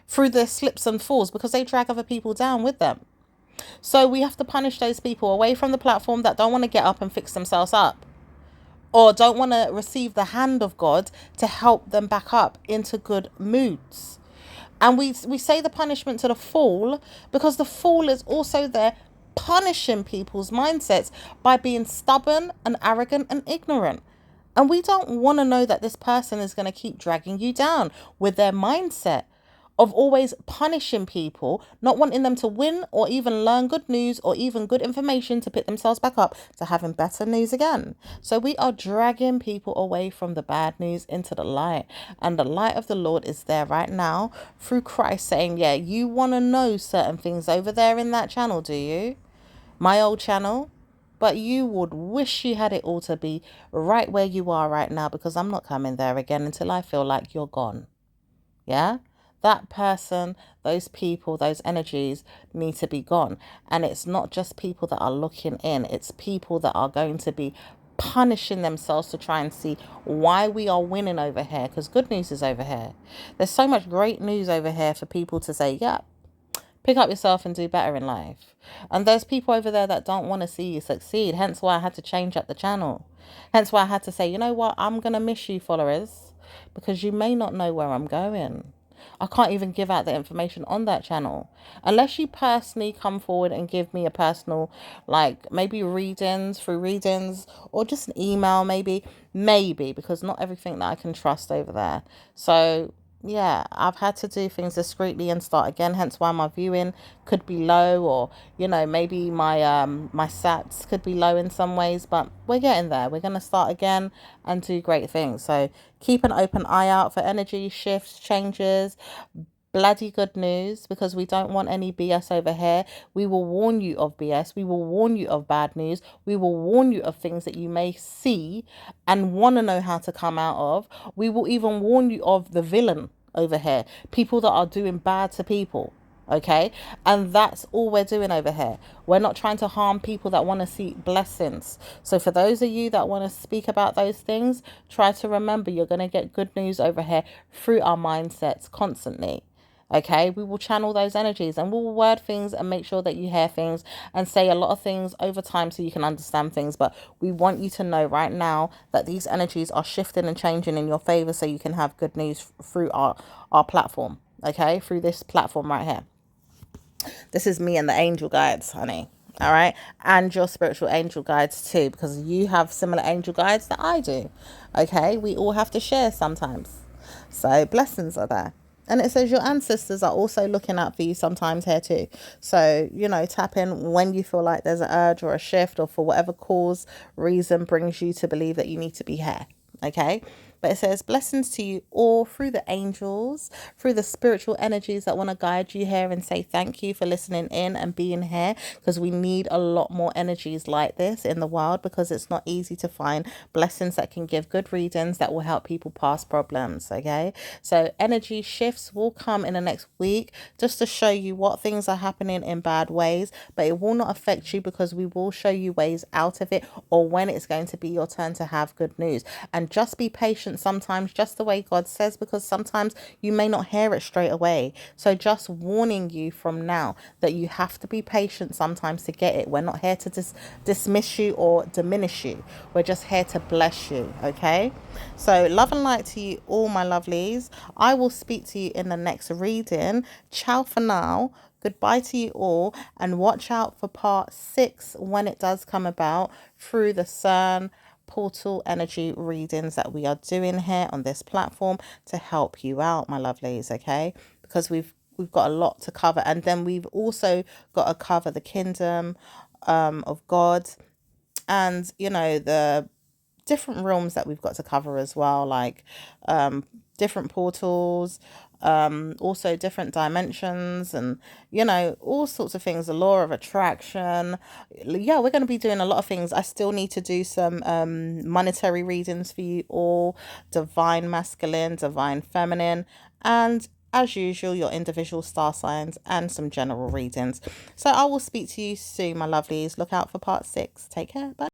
through their slips and falls because they drag other people down with them. So we have to punish those people away from the platform that don't want to get up and fix themselves up, or don't want to receive the hand of God to help them back up into good moods. And we say the punishment to the fool because the fool is also there punishing people's mindsets by being stubborn and arrogant and ignorant. And we don't want to know that this person is going to keep dragging you down with their mindset of always punishing people, not wanting them to win or even learn good news or even good information to pick themselves back up to having better news again. So we are dragging people away from the bad news into the light. And the light of the Lord is there right now through Christ saying, yeah, you want to know certain things over there in that channel, do you? My old channel. But you would wish you had it all to be right where you are right now, because I'm not coming there again until I feel like you're gone. Yeah? That person, those people, those energies need to be gone. And it's not just people that are looking in. It's people that are going to be punishing themselves to try and see why we are winning over here. Because good news is over here. There's so much great news over here for people to say, yeah, pick up yourself and do better in life. And there's people over there that don't want to see you succeed. Hence why I had to change up the channel. Hence why I had to say, you know what? I'm going to miss you, followers, because you may not know where I'm going. I can't even give out the information on that channel unless you personally come forward and give me a personal, like maybe readings, or just an email, maybe, because not everything that I can trust over there. So yeah, I've had to do things discreetly and start again, hence why my viewing could be low, or maybe my my sats could be low in some ways, but we're getting there. We're going to start again and do great things. So keep an open eye out for energy shifts, changes, bloody good news, because we don't want any BS over here. We will warn you of BS. We will warn you of bad news. We will warn you of things that you may see and want to know how to come out of. We will even warn you of the villain over here, people that are doing bad to people. Okay, and that's all we're doing over here. We're not trying to harm people that want to see blessings. So for those of you that want to speak about those things, try to remember you're going to get good news over here through our mindsets constantly. Okay, we will channel those energies and we'll word things and make sure that you hear things and say a lot of things over time so you can understand things. But we want you to know right now that these energies are shifting and changing in your favor so you can have good news through our platform. Okay, through this platform right here. This is me and the angel guides, honey. All right. And your spiritual angel guides too, because you have similar angel guides that I do. Okay. We all have to share sometimes. So blessings are there. And it says your ancestors are also looking out for you sometimes here too. So, tap in when you feel like there's an urge or a shift, or for whatever cause, reason brings you to believe that you need to be here. Okay. But it says, blessings to you all through the angels, through the spiritual energies that want to guide you here, and say thank you for listening in and being here, because we need a lot more energies like this in the world, because it's not easy to find blessings that can give good readings that will help people pass problems. Okay, so energy shifts will come in the next week just to show you what things are happening in bad ways, but it will not affect you, because we will show you ways out of it, or when it's going to be your turn to have good news. And just be patient sometimes, just the way God says, because sometimes you may not hear it straight away. So just warning you from now that you have to be patient sometimes to get it. We're not here to dismiss you or diminish you. We're just here to bless you. Okay, so love and light to you all, my lovelies. I will speak to you in the next reading. Ciao for now. Goodbye to you all, and watch out for part 6 when it does come about, through the Cern portal energy readings that we are doing here on this platform to help you out, my lovelies. Okay, because we've got a lot to cover, and then we've also got to cover the kingdom of God, and the different realms that we've got to cover as well, like different portals, also different dimensions, and all sorts of things, the law of attraction. Yeah, we're going to be doing a lot of things. I still need to do some monetary readings for you all, divine masculine, divine feminine, and as usual your individual star signs, and some general readings. So I will speak to you soon, my lovelies. Look out for part 6. Take care. Bye.